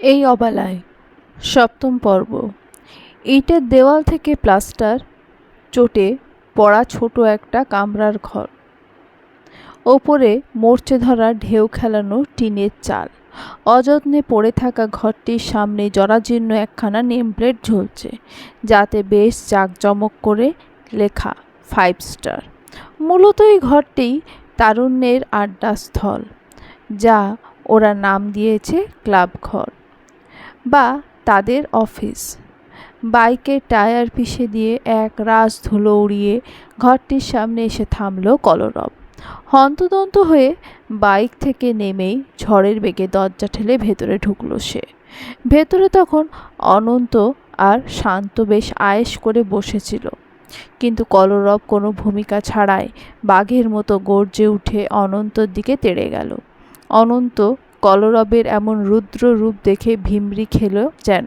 এই অবেলায় সপ্তম পর্ব। ইটের দেওয়াল থেকে প্লাস্টার চটে পড়া ছোট একটা কামরার ঘর। ওপরে মরচে ধরা ঢেউ খেলানো টিনের চাল। অযত্নে পড়ে থাকা ঘরটির সামনে জরাজীর্ণ একখানা নেমপ্লেট ঝুলছে, যাতে বেশ জাঁকজমক করে লেখা 5 স্টার। মূলত এই ঘরটি তারুণ্যের আড্ডাস্থল, যা ওরা নাম দিয়েছে ক্লাব ঘর বা তাদের অফিস। বাইকের টায়ার পিষে দিয়ে এক রাশ ধুলো উড়িয়ে ঘরটির সামনে এসে থামল কলরব। হন্তদন্ত হয়ে বাইক থেকে নেমেই ঝড়ের বেগে দরজা ঠেলে ভেতরে ঢুকলো সে। ভেতরে তখন অনন্ত আর শান্ত বেশ আয়েশ করে বসেছিল, কিন্তু কলরব কোনো ভূমিকা ছাড়াই বাঘের মতো গর্জে উঠে অনন্তর দিকে তেড়ে গেল। অনন্ত কলরবের এমন রুদ্র রূপ দেখে ভিমরি খেল যেন।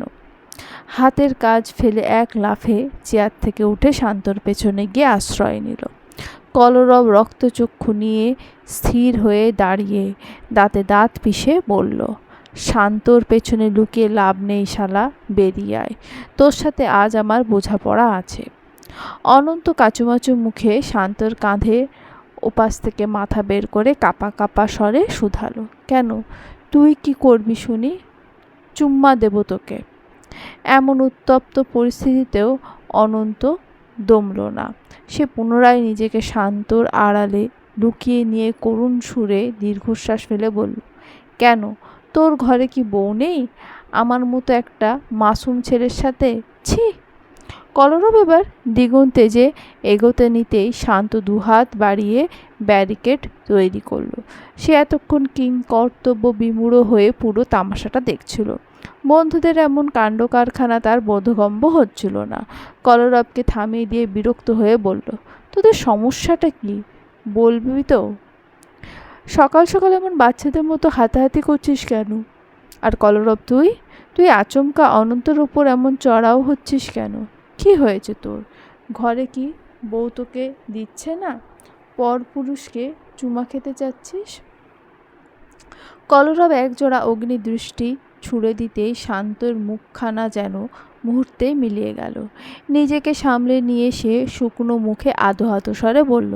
হাতের কাজ ফেলে এক লাফে চেয়ার থেকে উঠে শান্তর পেছনে গিয়ে আশ্রয় নিল। কলরব রক্তচক্ষু নিয়ে স্থির হয়ে দাঁড়িয়ে দাঁতে দাঁত পিষে বলল, শান্তর পেছনে লুকিয়ে লাভ নেই শালা, বেরিয়ে আয়, তোর সাথে আজ আমার বোঝাপড়া আছে। অনন্ত কাচুমাচু মুখে শান্তর কাঁধে ওপাশ থেকে মাথা বের করে কাপা কাপা স্বরে শুধালো, কেন, তুই কি করবি শুনি? চুম্মা দেব তোকে। এমন উত্তপ্ত পরিস্থিতিতেও অনন্ত দমল না। সে পুনরায় নিজেকে শান্তর আড়ালে লুকিয়ে নিয়ে করুণ সুরে দীর্ঘশ্বাস ফেলে বলল, কেন, তোর ঘরে কি বউ নেই? আমার মতো একটা মাসুম ছেলের সাথে? ছি! কলরব এবার দ্বিগুণ তেজে এগোতে নিতেই শান্ত দুহাত বাড়িয়ে ব্যারিকেড তৈরি করলো। সে এতক্ষণ কিংকর্তব্য বিমূঢ় হয়ে পুরো তামাশাটা দেখছিল। বন্ধুদের এমন কাণ্ড কারখানা তার বোধগম্য হচ্ছিল না। কলরবকে থামিয়ে দিয়ে বিরক্ত হয়ে বলল, তোদের সমস্যাটা কি, বলবি তো? সকাল সকাল এমন বাচ্চাদের মতো হাতাহাতি করছিস কেন? আর কলরব, তুই তুই আচমকা অনন্তর ওপর এমন চড়াও হচ্ছিস কেন? কি হয়েছে তোর? ঘরে কি বউ তোকে দিচ্ছে না? পরপুরুষকে চুমা খেতে চাচ্ছিস? কলরব একজোড়া অগ্নিদৃষ্টি ছুড়ে দিতেই শান্তর মুখখানা যেন মুহূর্তে মিলিয়ে গেল। নিজেকে সামলে নিয়ে সে শুকনো মুখে আধো আধো স্বরে বলল,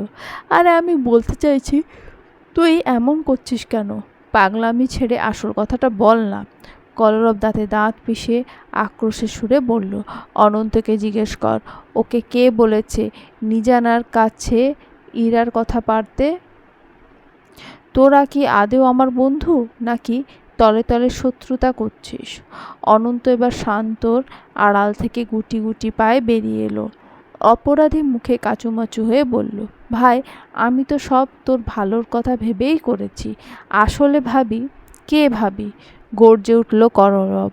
আরে আমি বলতে চাইছি, তুই এমন করছিস কেন? পাগলামি ছেড়ে আসল কথাটা বল না। কলরব দাঁতে দাঁত পিষে আক্রোশের সুরে বলল, অনন্তকে জিজ্ঞেস কর, ওকে কে বলেছে নিজানার কাছে ইরার কথা পারতে? তোরা কি আদেও আমার বন্ধু, নাকি তলে তলে শত্রুতা করছিস? অনন্ত এবার শান্তর আড়াল থেকে গুটি গুটি পায়ে বেরিয়ে এলো। অপরাধী মুখে কাচুমাচু হয়ে বলল, ভাই, আমি তো সব তোর ভালোর কথা ভেবেই করেছি। আসলে ভাবি? কে ভাবি? গর্জে উঠল কলরব।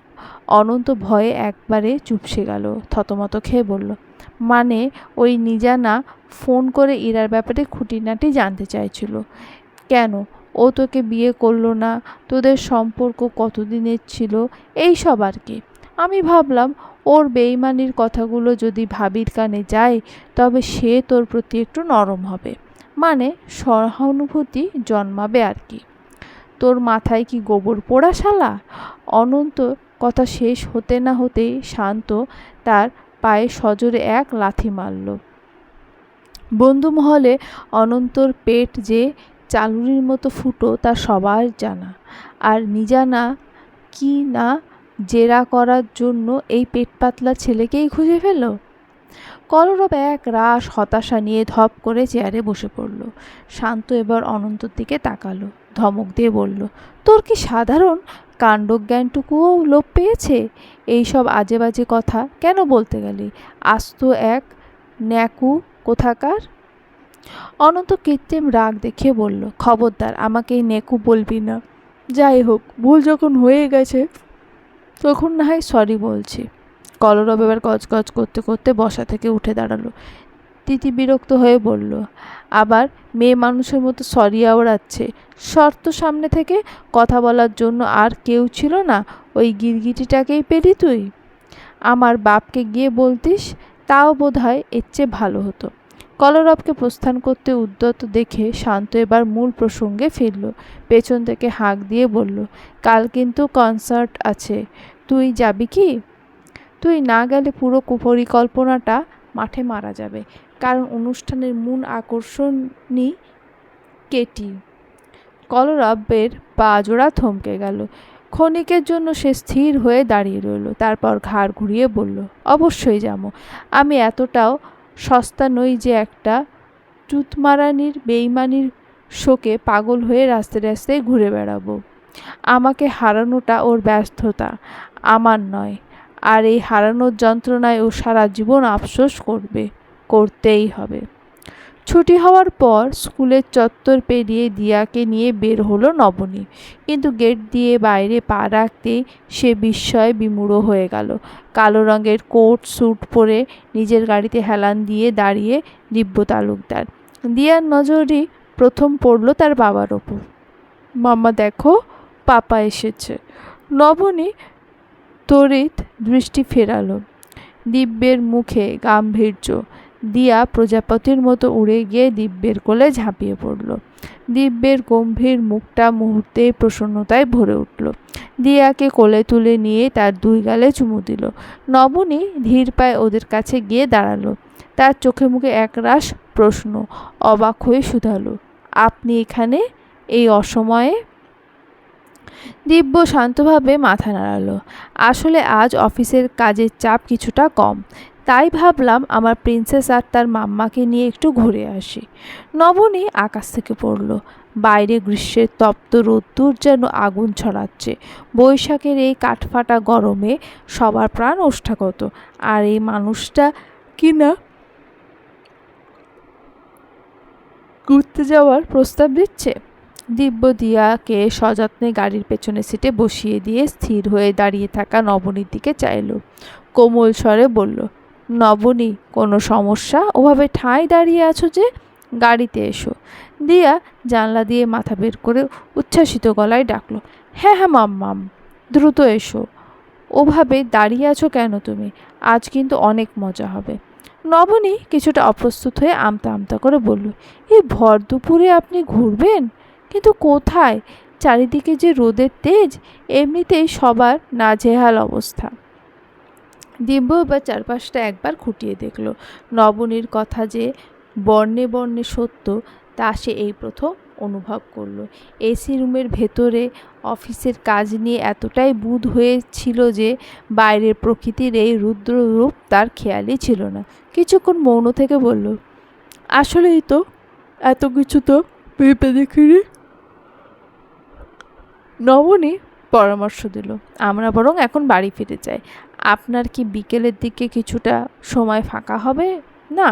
অনন্ত ভয়ে একবারে চুপসে গেল। থতমত খেয়ে বলল, মানে ওই নিজানা ফোন করে ইরার ব্যাপারে খুঁটিনাটি জানতে চাইছিল। কেন, ও তোকে বিয়ে করলো না? তোদের সম্পর্ক কতদিনের ছিল? এই সব আর কি। আমি ভাবলাম ওর বেইমানির কথাগুলো যদি ভাবির কানে যায়, তবে সে তোর প্রতি একটু নরম হবে, মানে সহানুভূতি জন্মাবে আর কি। তোর মাথায় কি গোবর পোড়া শালা? অনন্ত কথা শেষ হতে না হতেই শান্ত তার পায়ে সজোরে এক লাথি মারল। বন্ধুমহলে অনন্তর পেট যে চালুনির মতো ফুটো তা সবার জানা। আর নিজানা কি না জেরা করার জন্য এই পেট পাতলা ছেলেকেই খুঁজে ফেল। কলরব এক রাশ হতাশা নিয়ে ধপ করে চেয়ারে বসে পড়ল। শান্ত এবার অনন্তর দিকে তাকালো, ধমক দিয়ে বলল, তোর কি সাধারণ কাণ্ডজ্ঞানটুকুও লোপ পেয়েছে? এইসব আজে বাজে কথা কেন বলতে গেলি? আস্ত এক ন্যাকু কোথাকার। অনন্ত কৃত্রিম রাগ দেখিয়ে বলল, খবরদার আমাকে এই নেকু বলবি না। যাই হোক, ভুল যখন হয়ে গেছে তখন না হয় সরি বলছি। কলরব এবার গজগজ করতে করতে বসা থেকে উঠে দাঁড়ালো। তিতি বিরক্ত হয়ে বলল, আবার মেয়ে মানুষের মতো সরি আওড়াচ্ছে। শর্ত সামনে থেকে কথা বলার জন্য আর কেউ ছিল না? ওই গিরগিটিটাকেই পেলি তুই? আমার বাপকে গিয়ে বলতিস, তাও বোধ হয় এর চেয়ে ভালো হতো। কলরবকে প্রস্থান করতে উদ্যত দেখে শান্ত এবার মূল প্রসঙ্গে ফিরল। পেছন থেকে হাঁক দিয়ে বলল, কাল কিন্তু কনসার্ট আছে, তুই যাবি কি? তুই না গেলে পুরো পরিকল্পনাটা মাঠে মারা যাবে, কারণ অনুষ্ঠানের মূল আকর্ষণই কেটি। কলরবের পা জোড়া থমকে গেল। ক্ষণিকের জন্য সে স্থির হয়ে দাঁড়িয়ে রইল, তারপর ঘাড় ঘুরিয়ে বলল, অবশ্যই যাবো। আমি এতটাও সস্তা নই যে একটা চুতমারানির বেইমানির শোকে পাগল হয়ে রাস্তায় রাস্তায় ঘুরে বেড়াবো। আমাকে হারানোটা ওর ব্যর্থতা, আমার নয়। আর এই হারানোর যন্ত্রণায় ও সারা জীবন আফসোস করতেই হবে। ছুটি হওয়ার পর স্কুলের চত্বর পেরিয়ে দিয়াকে নিয়ে বের হলো নবনী, কিন্তু গেট দিয়ে বাইরে পা রাখতেই সে বিস্ময়ে বিমূঢ় হয়ে গেল। কালো রঙের কোট স্যুট পরে নিজের গাড়িতে হেলান দিয়ে দাঁড়িয়ে দিব্য তালুকদার। দিয়ার নজরই প্রথম পড়ল তার বাবার ওপর। মাম্মা দেখো, পাপা এসেছে। নবনী তড়িৎ দৃষ্টি ফেরালো। দিব্যের মুখে গাম্ভীর্য। দিয়া প্রজাপতির মতো উড়ে গিয়ে দিব্যের কোলে ঝাঁপিয়ে পড়ল। দিব্যের গম্ভীর মুখটা মুহূর্তেই প্রসন্নতায় ভরে উঠল। দিয়াকে কোলে তুলে নিয়ে তার দুই গালে চুমু দিল। নবনী ধীর পায়ে ওদের কাছে গিয়ে দাঁড়ালো। তার চোখে মুখে একরাশ প্রশ্ন। অবাক হয়ে শুধালো, আপনি এখানে এই অসময়ে? দিব্য শান্তভাবে মাথা নাড়ালো। আসলে আজ অফিসের কাজের চাপ কিছুটা কম, তাই ভাবলাম আমার প্রিন্সেস আর তার মাম্মাকে নিয়ে একটু ঘুরে আসি। নবনী আকাশ থেকে পড়ল। বাইরে গ্রীষ্মের তপ্ত রোদ্দুর যেন আগুন ছড়াচ্ছে। বৈশাখের এই কাঠফাটা গরমে সবার প্রাণ ওষ্ঠাগত। আর এই মানুষটা কিনা ঘুরতে যাওয়ার প্রস্তাব দিচ্ছে। দিব্য দিয়াকে সযত্নে গাড়ির পেছনে সিটে বসিয়ে দিয়ে স্থির হয়ে দাঁড়িয়ে থাকা নবনীর দিকে চাইল। কোমল স্বরে বলল, নবনী, কোনো সমস্যা? ওভাবে ঠাঁই দাঁড়িয়ে আছো যে, গাড়িতে এসো। দিয়া জানলা দিয়ে মাথা বের করে উচ্ছ্বাসিত গলায় ডাকলো, হ্যাঁ হ্যাঁ মাম্মাম, দ্রুত এসো। ওভাবে দাঁড়িয়ে আছো কেন তুমি? আজ কিন্তু অনেক মজা হবে। নবনী কিছুটা অপ্রস্তুত হয়ে আমতা আমতা করে বলল, এই ভর দুপুরে আপনি ঘুরবেন? কিন্তু কোথায়? চারিদিকে যে রোদের তেজ, এমনিতেই সবার নাজেহাল অবস্থা। দিব্য বা চারপাশটা একবার খুঁটিয়ে দেখল। নবনীর কথা যে বর্ণে বর্ণে সত্য তা সে এই প্রথম অনুভব করল। এসি রুমের ভেতরে অফিসের কাজ নিয়ে এতটাই বুঁদ হয়েছিল যে বাইরের প্রকৃতির এই রুদ্র রূপ তার খেয়ালই ছিল না। কিছুক্ষণ মৌন থেকে বলল, আসলেই তো, এত কিছু তো ভেবে দেখিনি। নবনী পরামর্শ দিল, আমরা বরং এখন বাড়ি ফিরে যাই। আপনার কি বিকেলের দিকে কিছুটা সময় ফাঁকা হবে না?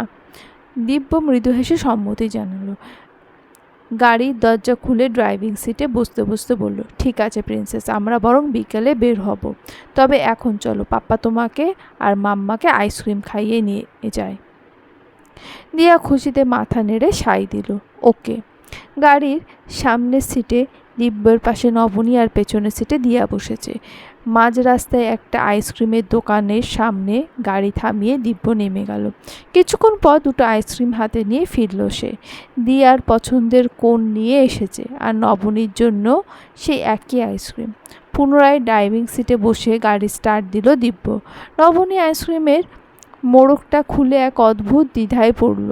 দিব্য মৃদু হেসে সম্মতি জানালো। গাড়ির দরজা খুলে ড্রাইভিং সিটে বসতে বসতে বলল, ঠিক আছে প্রিন্সেস, আমরা বরং বিকেলে বের হব। তবে এখন চলো, পাপ্পা তোমাকে আর মাম্মাকে আইসক্রিম খাইয়ে নিয়ে যায়। দিয়া খুশিতে মাথা নেড়ে সাই দিল, ওকে। গাড়ির সামনের সিটে দিব্যের পাশে নবনী আর পেছনের সিটে দিয়া বসেছে। মাঝ রাস্তায় একটা আইসক্রিমের দোকানের সামনে গাড়ি থামিয়ে দিব্য নেমে গেল। কিছুক্ষণ পর দুটো আইসক্রিম হাতে নিয়ে ফিরল সে। দিয়ার পছন্দের কোন নিয়ে এসেছে, আর নবনীর জন্য সেই একই আইসক্রিম। পুনরায় ড্রাইভিং সিটে বসে গাড়ি স্টার্ট দিল দিব্য। নবনী আইসক্রিমের মোড়কটা খুলে এক অদ্ভুত দ্বিধায় পড়ল।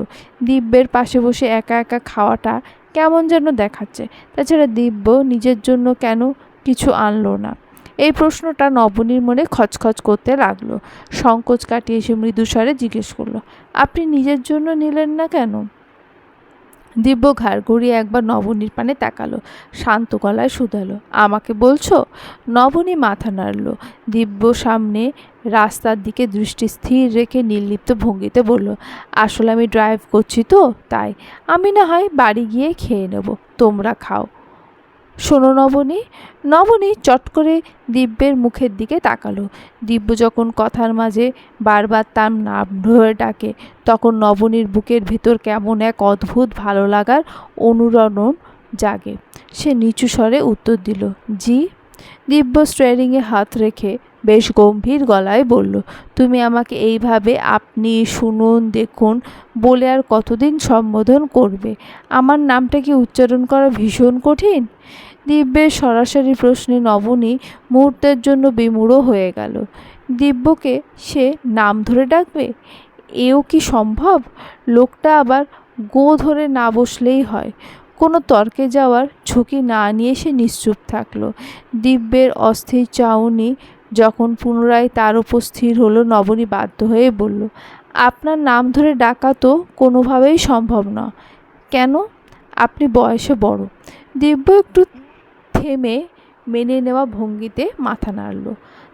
দিব্যের পাশে বসে একা একা খাওয়াটা কেমন যেন দেখাচ্ছে। তাছাড়া দিব্য নিজের জন্য কেন কিছু আনলো না? এই প্রশ্নটা নবনীর মনে খচখচ করতে লাগলো। সংকোচ কাটিয়ে এসে মৃদুস্বরে জিজ্ঞেস করলো, আপনি নিজের জন্য নিলেন না কেন? দিব্য ঘাড় ঘুরিয়ে একবার নবনীর পানে তাকালো, শান্ত গলায় শুধালো, আমাকে বলছো? নবনী মাথা নাড়ল। দিব্য সামনে রাস্তার দিকে দৃষ্টি স্থির রেখে নির্লিপ্ত ভঙ্গিতে বলল, আসলে আমি ড্রাইভ করছি তো তাই। আমি না হয় বাড়ি গিয়ে খেয়ে নেব, তোমরা খাও। শোনো নবনী। নবনী চট করে দিব্যের মুখের দিকে তাকালো। দিব্য যখন কথার মাঝে বারবার তার নাম ধরে ডাকে, তখন নবনীর বুকের ভিতর কেমন এক অদ্ভুত ভালো লাগার অনুরণন জাগে। সে নিচু স্বরে উত্তর দিল, জি। দিব্য স্টিয়ারিংয়ে হাত রেখে বেশ গম্ভীর গলায় বলল, তুমি আমাকে এইভাবে আপনি, শুনুন, দেখুন বলে আর কতদিন সম্বোধন করবে? আমার নামটা কি উচ্চারণ করা ভীষণ কঠিন? দিব্যের সরাসরি প্রশ্নে নবনী মুহূর্তের জন্য বিমূঢ় হয়ে গেল। দিব্যকে সে নাম ধরে ডাকবে? এও কি সম্ভব? লোকটা আবার গো ধরে না বসলেই হয়। কোনো তর্কে যাওয়ার ঝুঁকি না নিয়ে সে নিশ্চুপ থাকলো। দিব্যের অস্থির চাউনি যখন পুনরায় তার উপর স্থির হলো, নবনী বাধ্য হয়ে বলল, আপনার নাম ধরে ডাকা তো কোনোভাবেই সম্ভব না। কেন? আপনি বয়সে বড়। দিব্য একটু থেমে মেনে নেওয়া ভঙ্গিতে মাথা নাড়ল।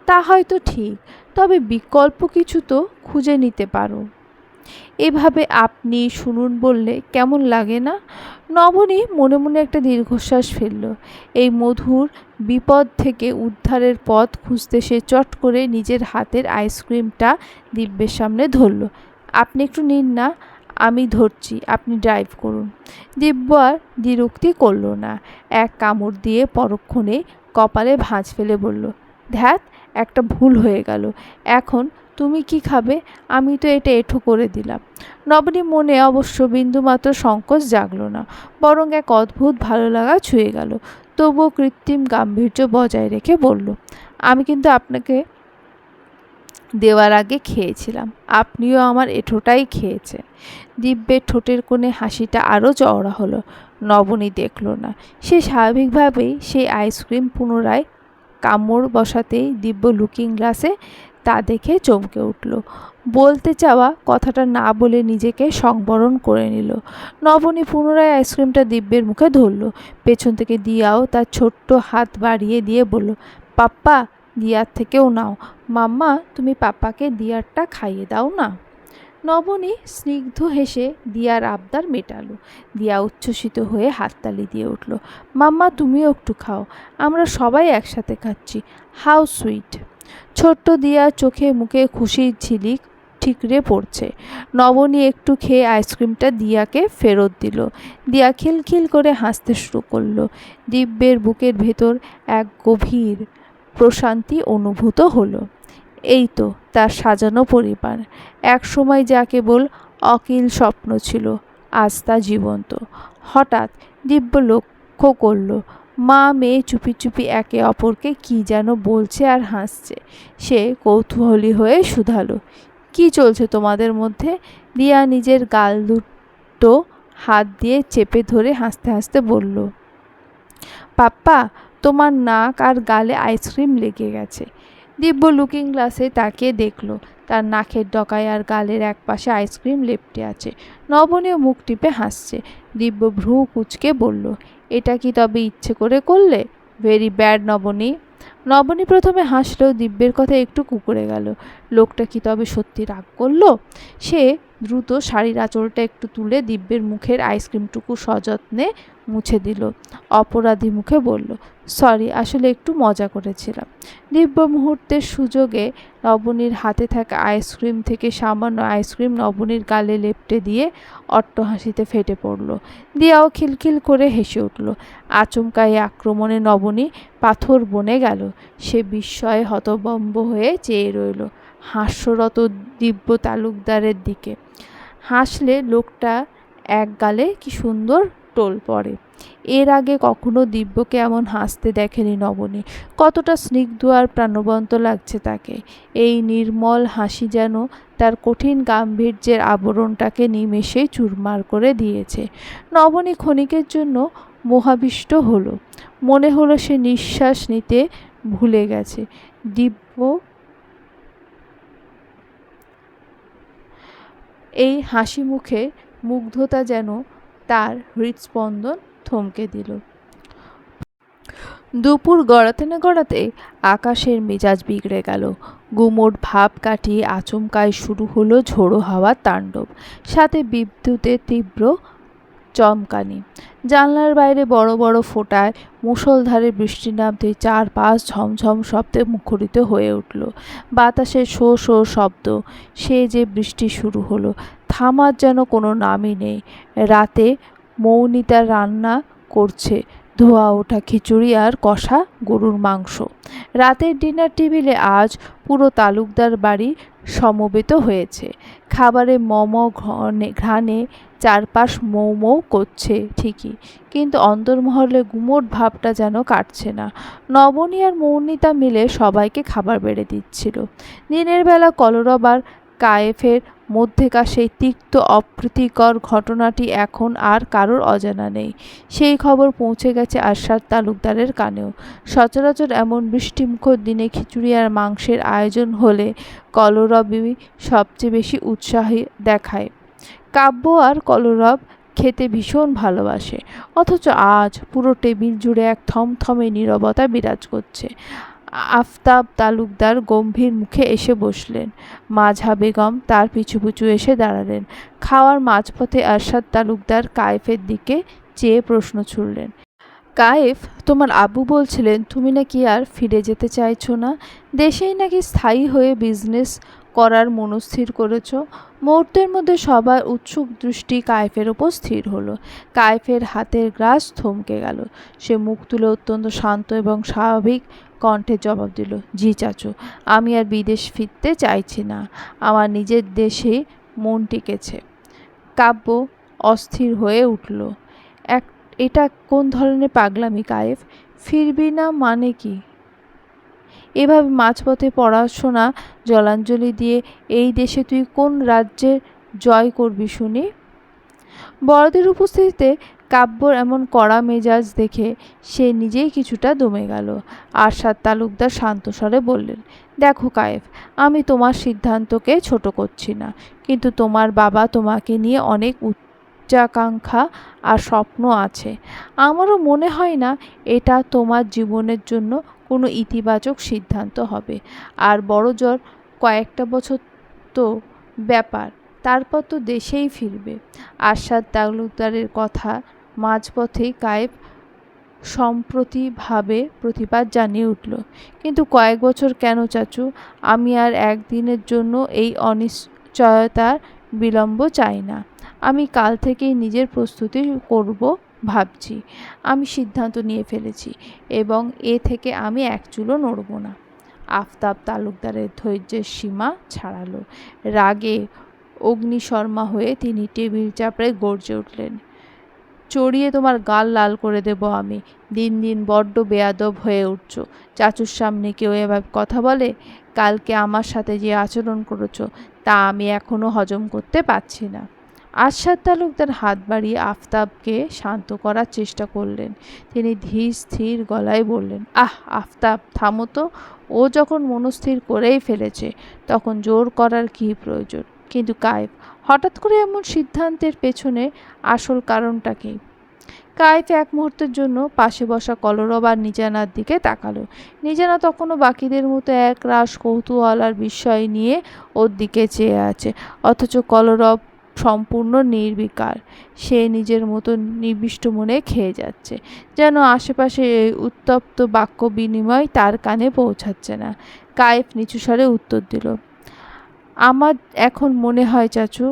তা হয়তো ঠিক, তবে বিকল্প কিছু তো খুঁজে নিতে পারো। এভাবে আপনি, শুনুন বললে কেমন লাগে না? নবনী মনে মনে একটা দীর্ঘশ্বাস ফেলল। এই মধুর বিপদ থেকে উদ্ধারের পথ খুঁজতে সে চট করে নিজের হাতের আইসক্রিমটা দিব্যের সামনে ধরল। আপনি একটু নিন না, আমি ধরছি, আপনি ড্রাইভ করুন। দিব্য আর দ্বিরুক্তি করল না। এক কামড় দিয়ে পরক্ষণে কপালে ভাঁজ ফেলে বলল, ধ্যাত, একটা ভুল হয়ে গেল। এখন তুমি কি খাবে? আমি তো এটা এঁঠো করে দিলাম। নবনী মনে অবশ্য বিন্দুমাত্র সংকোচ জাগল না, বরং এক অদ্ভুত ভালো লাগা ছুঁয়ে গেল। তবুও কৃত্রিম গাম্ভীর্য বজায় রেখে বলল, আমি কিন্তু আপনাকে দেওয়ার আগে খেয়েছিলাম, আপনিও আমার এঁঠোটাই খেয়েছেন। দিব্যের ঠোঁটের কোণে হাসিটা আরও চওড়া হলো। নবনী দেখল না। সে স্বাভাবিকভাবেই সেই আইসক্রিম পুনরায় কামড় বসাতেই দিব্য লুকিং গ্লাসে তা দেখে চমকে উঠল। বলতে চাওয়া কথাটা না বলে নিজেকে সংবরণ করে নিল। নবনী পুনরায় আইসক্রিমটা দিব্যের মুখে ধরল। পেছন থেকে দিয়াও তার ছোট্ট হাত বাড়িয়ে দিয়ে বলল, পাপ্পা, দিয়ার থেকেও নাও। মাম্মা, তুমি পাপ্পাকে দিয়ারটা খাইয়ে দাও না। নবনী স্নিগ্ধ হেসে দিয়ার আবদার মেটালো। দিয়া উচ্ছ্বসিত হয়ে হাততালি দিয়ে উঠল। মাম্মা, তুমিও একটু খাও, আমরা সবাই একসাথে খাচ্ছি। How sweet. ছোট্ট দিয়া চোখে মুখে খুশির ঝিলিক ঠিকরে পড়ছে। নবনী একটু খেয়ে আইসক্রিমটা দিয়াকে ফেরত দিল। দিয়া খিলখিল করে হাসতে শুরু করলো। দিব্যের বুকের ভেতর এক গভীর প্রশান্তি অনুভূত হলো। এই তো তার সাজানো পরিবার। এক সময় যা কেবল অকিল স্বপ্ন ছিল, আজ তা জীবন্ত। হঠাৎ দিব্য লক্ষ্য করল, মা মেয়ে চুপি চুপি একে অপরকে কি যেন বলছে আর হাসছে। সে কৌতূহলী হয়ে শুধালো, কি চলছে তোমাদের মধ্যে? দিয়া নিজের গাল দুটো হাত দিয়ে চেপে ধরে হাসতে হাসতে বলল, পাপ্পা, তোমার নাক আর গালে আইসক্রিম লেগে গেছে। দিব্য লুকিং গ্লাসে তাকিয়ে দেখল তার নাকের ডগায় আর গালের এক পাশে আইসক্রিম লেপ্টে আছে। নবনীও মুখ টিপে হাসছে। দিব্য ভ্রু কুঁচকে বলল, এটা কি তবে ইচ্ছে করে করলে? ভেরি ব্যাড নবনী। নবনী প্রথমে হাসলেও দিব্যের কথা একটু কুঁকড়ে গেল। লোকটা কি তবে সত্যি রাগ করলো? সে দ্রুত শাড়ির আঁচলটা একটু তুলে দিব্যের মুখের আইসক্রিমটুকু সযত্নে মুছে দিল। অপরাধী মুখে বলল, সরি, আসলে একটু মজা করেছিলাম। দিব্য মুহূর্তের সুযোগে নবনীর হাতে থাকা আইসক্রিম থেকে সামান্য আইসক্রিম নবনীর গালে লেপ্টে দিয়ে অট্টহাসিতে ফেটে পড়ল। দিয়াও খিলখিল করে হেসে উঠল। আচমকা এই আক্রমণে নবনী পাথর বনে গেল। সে বিস্ময়ে হতভম্ব হয়ে চেয়ে রইল হাস্যরত দিব্য তালুকদারের দিকে। হাসলে লোকটা এক গালে কি সুন্দর টোল পড়ে। এর আগে কখনো দিব্যকে এমন হাসতে দেখেনি নবনী। কতটা স্নিগ্ধ আর প্রাণবন্ত লাগছে তাকে। এই নির্মল হাসি যেন তার কঠিন গাম্ভীর্যের আবরণটাকে নিমেষে চুরমার করে দিয়েছে। নবনী ক্ষণিকের জন্য মোহাবিষ্ট হলো। মনে হলো সে নিঃশ্বাস নিতে ভুলে গেছে। দিব্য এই হাসি মুখে মুগ্ধতা যেন তার হৃৎস্পন্দন থমকে দিল। দুপুর গড়াতে না গড়াতে আকাশের মেজাজ বিগড়ে গেল। গুমোট ভাব কাটিয়ে আচমকায় শুরু হলো ঝোড়ো হাওয়ার তাণ্ডব, সাথে বিদ্যুতের তীব্র চমকানি। জানলার বাইরে বড় বড় ফোঁটায় মুষলধারে বৃষ্টি নামতে চারপাশ ঝমঝম শব্দে মুখরিত হয়ে উঠল। বাতাসে শো শো শব্দ। সে যে বৃষ্টি শুরু হলো, থামার যেন কোনো নামই নেই। রাতে মৌনিতা রান্না করছে, ধোয়া ওঠা খিচুড়ি আর কষা গরুর মাংস। রাতের ডিনার টেবিলে আজ পুরো তালুকদার বাড়ি সমবেত হয়েছে। খাবারে ঘ্রাণে চারপাশ মৌ মৌ করছে ঠিকই, কিন্তু অন্তর্মহলে গুমোট ভাবটা যেন কাটছে না। নবনী আর মৌমিতা মিলে সবাইকে খাবার বেড়ে দিচ্ছিল। দিনের বেলা কলরব আর কায়েফের মধ্যেকার সেই তিক্ত অপ্রীতিকর ঘটনাটি এখন আর কারোর অজানা নেই। সেই খবর পৌঁছে গেছে আরশাদ তালুকদারের কানেও। সচরাচর এমন বৃষ্টিমুখর দিনে খিচুড়ি আর মাংসের আয়োজন হলে কলরবই সবচেয়ে বেশি উৎসাহ দেখায়। কাব্য আর কলরব খেতে ভীষণ ভালোবাসে, অথচ আজ পুরো টেবিল জুড়ে এক থমথমে নীরবতা বিরাজ করছে। আফতাব তালুকদার গম্ভীর মুখে এসে বসলেন। মাঝা বেগম তার পিছু পিছু এসে দাঁড়ালেন। খাওয়ার মাঝপথে আরশাদ তালুকদার কায়েফের দিকে চেয়ে প্রশ্ন ছুড়লেন, কায়েফ, তোমার আব্বু বলছিলেন তুমি নাকি আর ফিরে যেতে চাইছো না, দেশেই নাকি স্থায়ী হয়ে বিজনেস করার মনস্থির করেছ। মুহূর্তের মধ্যে সবার উৎসুক দৃষ্টি কায়েফের ওপর স্থির হলো। কায়েফের হাতের গ্রাস থমকে গেল। সে মুখ তুলে অত্যন্ত শান্ত এবং স্বাভাবিক কণ্ঠে জবাব দিল, জি চাচু, আমি আর বিদেশ ফিরতে চাইছি না, আমার নিজের দেশে মন টিকেছে। কাব্য অস্থির হয়ে উঠল। এটা কোন ধরনের পাগলামি কায়েফ? ফিরবি না মানে কি? এভাবে মাঝপথে পড়াশোনা জলাঞ্জলি দিয়ে এই দেশে তুই কোন রাজ্যে জয় করবি শুনি? বড়দের উপস্থিতিতে কাব্যর এমন কড়া মেজাজ দেখে সে নিজেই কিছুটা দমে গেল। আরশাদ তালুকদার শান্ত স্বরে বললেন, দেখো কায়েফ, আমি তোমার সিদ্ধান্তকে ছোট করছি না, কিন্তু তোমার বাবা তোমাকে নিয়ে অনেক উচ্চাকাঙ্ক্ষা আর স্বপ্ন আছে। আমারও মনে হয় না এটা তোমার জীবনের জন্য কোনো ইতিবাচক সিদ্ধান্ত হবে। আর বড়জোর কয়েকটা বছর তো ব্যাপার, তারপর তো দেশেই ফিরবে। আরশাদ তালুকদারের কথা মাঝপথেই কায়েব সম্প্রতিভাবে প্রতিবাদ জানিয়ে উঠল, কিন্তু কয়েক বছর কেন চাচু? আমি আর একদিনের জন্য এই অনিশ্চয়তার বিলম্ব চাই না। আমি কাল থেকেই নিজের প্রস্তুতি করব ভাবছি। আমি সিদ্ধান্ত নিয়ে ফেলেছি এবং এ থেকে আমি এক চুলও নড়ব না। আফতাব তালুকদারের ধৈর্যের সীমা ছাড়ালো। রাগে অগ্নিশর্মা হয়ে তিনি টেবিল চাপড়ে গর্জে উঠলেন, চড়িয়ে তোমার গাল লাল করে দেব আমি। দিন দিন বড্ড বেয়াদব হয়ে উঠছ। চাচুর সামনে কেউ এভাবে কথা বলে? কালকে আমার সাথে যে আচরণ করেছ তা আমি এখনও হজম করতে পারছি না। আরশাদ তালুকদার হাত বাড়িয়ে আফতাবকে শান্ত করার চেষ্টা করলেন। তিনি ধীর স্থির গলায় বললেন, আফতাব, থামো তো। ও যখন মনস্থির করেই ফেলেছে তখন জোর করার কী প্রয়োজন? কিন্তু কায়েব, হঠাৎ করে এমন সিদ্ধান্তের পেছনে আসল কারণটা কী? কায়েব এক মুহূর্তের জন্য পাশে বসা কলরব আর নিজানার দিকে তাকালো। নিজানা তখনও বাকিদের মতো এক রাশ কৌতূহল আর বিস্ময় নিয়ে ওর দিকে চেয়ে আছে, অথচ কলরব সম্পূর্ণ নির্বিকার। সে নিজের মতো নিবিষ্ট মনে খেয়ে যাচ্ছে, যেন আশেপাশে এই উত্তপ্ত বাক্য বিনিময় তার কানে পৌঁছাচ্ছে না। কায়েব নিচু স্বরে উত্তর দিল, আমার এখন মনে হয় চাচু,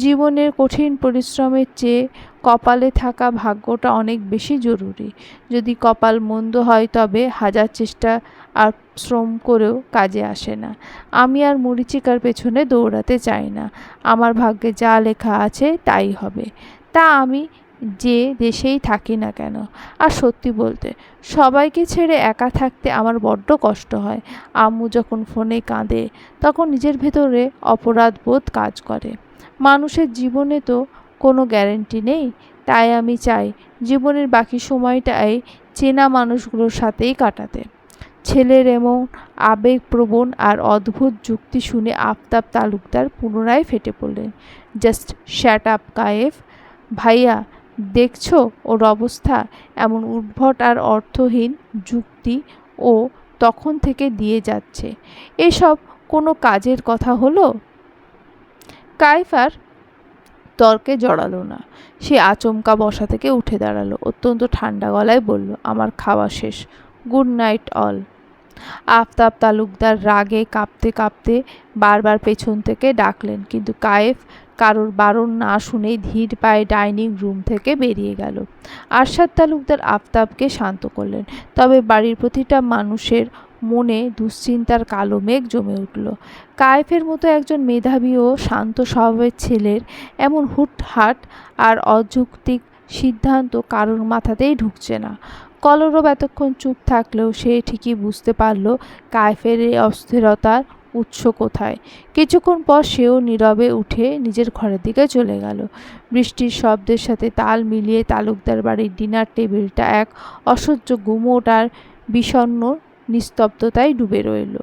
জীবনের কঠিন পরিশ্রমের চেয়ে কপালে থাকা ভাগ্যটা অনেক বেশি জরুরি। যদি কপাল মন্দ হয় তবে হাজার চেষ্টা আর শ্রম করেও কাজে আসে না। আমি আর মরীচিকার পেছনে দৌড়াতে চাই না। আমার ভাগ্যে যা লেখা আছে তাই হবে, তা আমি যে দেশেই থাকি না কেন। আর সত্যি বলতে, সবাইকে ছেড়ে একা থাকতে আমার বড্ড কষ্ট হয়। আম্মু যখন ফোনে কাঁদে তখন নিজের ভেতরে অপরাধ বোধ কাজ করে। মানুষের জীবনে তো কোনো গ্যারেন্টি নেই, তাই আমি চাই জীবনের বাকি সময়টাই চেনা মানুষগুলোর সাথেই কাটাতে। ছেলের এমন আবেগপ্রবণ আর অদ্ভুত যুক্তি শুনে আফতাব তালুকদার পুনরায় ফেটে পড়লেন, জাস্ট শ্যাট আপ কায়েফ। ভাইয়া, দেখছো ওর অবস্থা? এমন উদ্ভট আর অর্থহীন যুক্তি ও তখন থেকে দিয়ে যাচ্ছে। এসব কোনো কাজের কথা হলো? কায়েফ আর তর্কে জড়ালো না। সে আচমকা বসা থেকে উঠে দাঁড়ালো, অত্যন্ত ঠান্ডা গলায় বলল, আমার খাওয়া শেষ, good night all. Aftab Talukdar রাগে কাঁপতে কাঁপতে বারবার পেছন থেকে ডাকলেন, কিন্তু কায়েফ কারোর বারণ না শুনেই ধীর পায়ে ডাইনিং রুম থেকে বেরিয়ে গেল। আরশাদ তালুকদার আফতাবকে শান্ত করলেন, তবে বাড়ির প্রতিটা মানুষের মনে দুশ্চিন্তার কালো মেঘ জমে উঠল। কায়েফের মতো একজন মেধাবী ও শান্ত স্বভাবের ছেলের এমন হুটহাট আর অযৌক্তিক সিদ্ধান্ত কারোর মাথাতেই ঢুকছে না। কলরব এতক্ষণ চুপ থাকলেও সে ঠিকই বুঝতে পারল কায়েফের এই অস্থিরতার উৎস কোথায়। কিছুক্ষণ পর সেও নীরবে উঠে নিজের ঘরের দিকে চলে গেল। বৃষ্টির শব্দের সাথে তাল মিলিয়ে তালুকদার বাড়ির ডিনার টেবিলটা এক অসহ্য গুমোট আর বিষণ্ণ নিস্তব্ধতায় ডুবে রইল।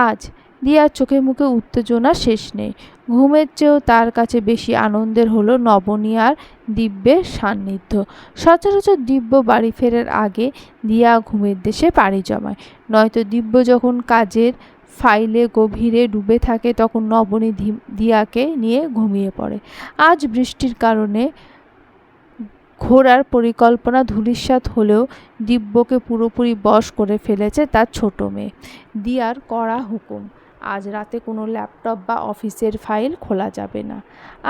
আজ দিয়ার চোখে মুখে উত্তেজনা শেষ নেই। ঘুমের চেয়েও তার কাছে বেশি আনন্দের হলো নবনী আর দিব্যের সান্নিধ্য। সচরাচর দিব্য বাড়ি ফেরার আগে দিয়া ঘুমের দেশে পাড়ি জমায়, নয়তো দিব্য যখন কাজের ফাইলে গভীরে ডুবে থাকে তখন নবনী দিয়াকে নিয়ে ঘুমিয়ে পড়ে। আজ বৃষ্টির কারণে ঘোরার পরিকল্পনা ধূলিসাৎ হলেও দিব্যকে পুরোপুরি বশ করে ফেলেছে তার ছোট মেয়ে। দিয়ার কড়া হুকুম, আজ রাতে কোনো ল্যাপটপ বা অফিসের ফাইল খোলা যাবে না।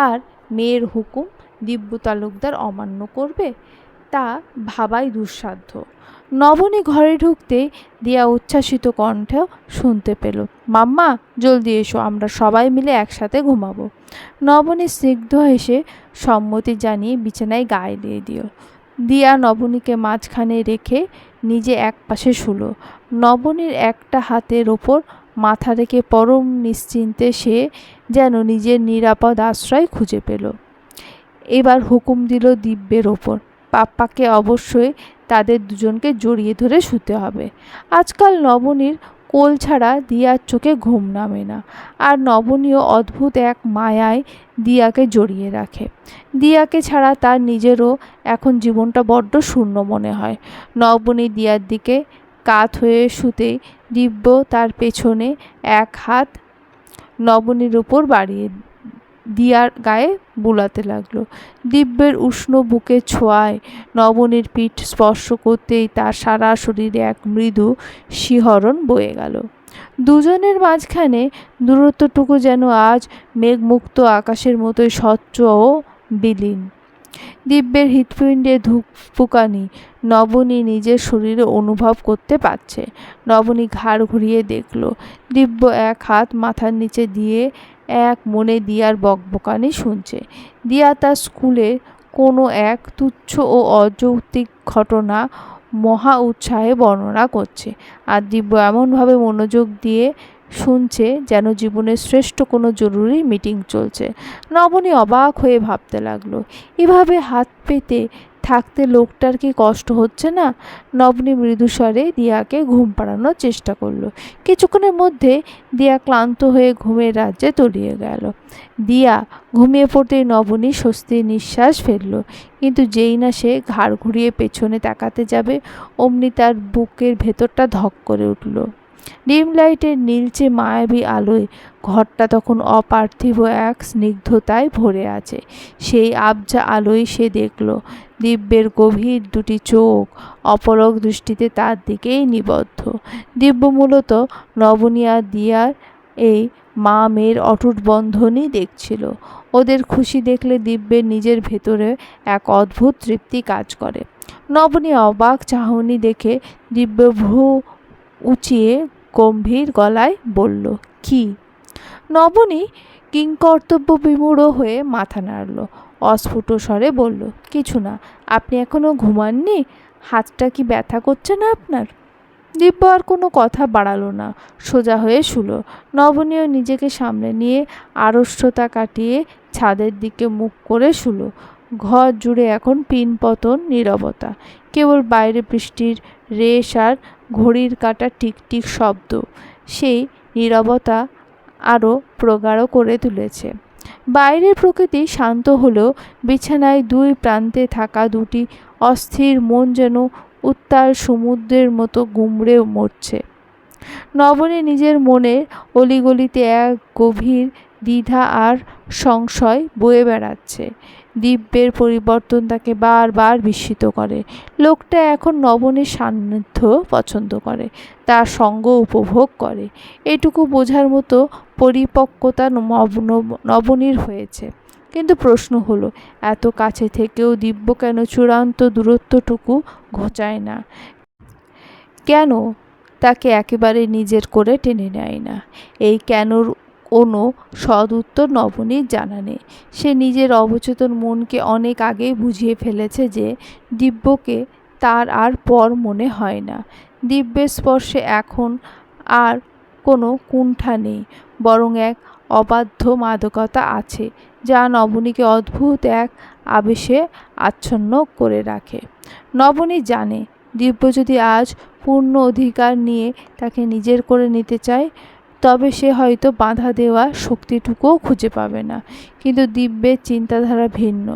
আর মেয়ের হুকুম দিব্য তালুকদার অমান্য করবে, তা ভাবাই দুঃসাধ্য। নবনী ঘরে ঢুকতেই দিয়া উচ্ছ্বাসিত কণ্ঠ শুনতে পেল, মাম্মা জলদি এসো, আমরা সবাই মিলে একসাথে ঘুমাবো। নবনী স্নিগ্ধ হেসে সম্মতি জানিয়ে বিছানায় গা এলিয়ে দিও। দিয়া নবনীকে মাঝখানে রেখে নিজে এক পাশে শুলো। নবনীর একটা হাতের ওপর মাথা রেখে পরম নিশ্চিন্তে সে যেন নিজের নিরাপদ আশ্রয় খুঁজে পেল। এবার হুকুম দিল দিব্যের ওপর, পাপ্পাকে অবশ্যই তাদের দুজনকে জড়িয়ে ধরে শুতে হবে। আজকাল নবনীর কোল ছাড়া দিয়ার চোখে ঘুম নামে না, আর নবনীও অদ্ভুত এক মায়ায় দিয়াকে জড়িয়ে রাখে। দিয়াকে ছাড়া তার নিজেরও এখন জীবনটা বড্ড শূন্য মনে হয়। নবনী দিয়ার দিকে কাত হয়ে শুতেই দিব্য তার পেছনে এক হাত নবনীর উপর বাড়িয়ে দিয়ার গায়ে বুলাতে লাগলো। দিব্যের উষ্ণ বুকের ছোঁয়ায় নবনীর পিঠ স্পর্শ করতেই তার সারা শরীরে এক মৃদু শিহরণ বয়ে গেল। দুজনের মাঝখানে দূরত্বটুকু যেন আজ মেঘমুক্ত আকাশের মতোই স্বচ্ছ ও বিলীন। দিব্যের হৃৎপিণ্ডে ধুকপুকানি নবনী নিজের শরীরে অনুভব করতে পারছে। নবনী ঘাড় ঘুরিয়ে দেখল দিব্য এক হাত মাথার নিচে দিয়ে এক মনে দিয়ার বকবকানি শুনছে। দিয়া তার স্কুলের কোনো এক তুচ্ছ ও অযৌক্তিক ঘটনা মহা উৎসাহে বর্ণনা করছে, আর দিব্য এমনভাবে মনোযোগ দিয়ে শুনছে যেন জীবনের শ্রেষ্ঠ কোনো জরুরি মিটিং চলছে। নবনী অবাক হয়ে ভাবতে লাগলো, এভাবে হাত পেতে থাকতে লোকটার কি কষ্ট হচ্ছে না? নবনী মৃদুস্বরে দিয়াকে ঘুম পাড়ানোর চেষ্টা করলো। কিছুক্ষণের মধ্যে দিয়া ক্লান্ত হয়ে ঘুমের রাজ্যে তলিয়ে গেল। দিয়া ঘুমিয়ে পড়তেই নবনী স্বস্তির নিঃশ্বাস ফেলল, কিন্তু যেই না সে ঘাড় ঘুরিয়ে পেছনে তাকাতে যাবে অমনি তার বুকের ভেতরটা ধক করে উঠল। ডিম লাইটের নীলচে মায়াবী আলোয় ঘরটা তখন অপার্থিব এক স্নিগ্ধতায় ভরে আছে। সেই আবজা আলোয় সে দেখল দিব্যের গভীর দুটি চোখ অপলক দৃষ্টিতে তার দিকেই নিবদ্ধ। দিব্য মূলত নবনী আর দিয়ার এই মা মেয়ের অটুট বন্ধনই দেখছিল। ওদের খুশি দেখলে দিব্যের নিজের ভেতরে এক অদ্ভুত তৃপ্তি কাজ করে। নবনী অবাক চাহনি দেখে দিব্য ভ্রু উঁচিয়ে গম্ভীর গলায় বলল, কি? নবনী কিংকর্তব্য বিমূঢ় হয়ে মাথা নাড়ল, অস্ফুট স্বরে বলল, কিছু না। আপনি এখনো ঘুমাননি? হাতটা কি ব্যথা করছে না আপনার? দিব্য আর কোনো কথা বাড়ালো না, সোজা হয়ে শুলো। নবনীও নিজেকে সামনে নিয়ে আড়ষ্টতা কাটিয়ে ছাদের দিকে মুখ করে শুলো। ঘর জুড়ে এখন পিনপতন নীরবতা, কেবল বাইরে বৃষ্টির রেশ আর ঘড়ির কাঁটা টিকটিক শব্দ সেই নীরবতা আরও প্রগাঢ় করে তুলেছে। বাইরের প্রকৃতি শান্ত হলেও বিছানায় দুই প্রান্তে থাকা দুটি অস্থির মন যেন উত্তাল সমুদ্রের মতো গুমড়ে মরছে। নবনী নিজের মনের অলিগলিতে এক গভীর দ্বিধা আর সংশয় বয়ে বেড়াচ্ছে। দিব্যের পরিবর্তন তাকে বারবার বিস্মিত করে। লোকটা এখন নবনীর সান্নিধ্য পছন্দ করে, তার সঙ্গ উপভোগ করে। এটুকু বোঝার মতো পরিপক্কতা নবনীর হয়েছে। কিন্তু প্রশ্ন হলো, এত কাছে থেকেও দিব্য কেন চূড়ান্ত দূরত্বটুকু ঘোচায় না? কেন তাকে একেবারে নিজের করে টেনে নেয় না? এই কেনর কোনো সদ উত্তর নবনীর জানা নেই। সে নিজের অবচেতন মনকে অনেক আগেই বুঝিয়ে ফেলেছে যে দিব্যকে তার আর পর মনে হয় না। দিব্যের স্পর্শে এখন আর কোনো কুণ্ঠা নেই, বরং এক অবাধ্য মাদকতা আছে যা নবনীকে অদ্ভুত এক আবেশে আচ্ছন্ন করে রাখে। নবনী জানে, দিব্য যদি আজ পূর্ণ অধিকার নিয়ে তাকে নিজের করে নিতে চায়, তবে সে হয়তো বাধা দেওয়া শক্তিটুকুও খুঁজে পাবে না। কিন্তু দিব্যের চিন্তাধারা ভিন্ন।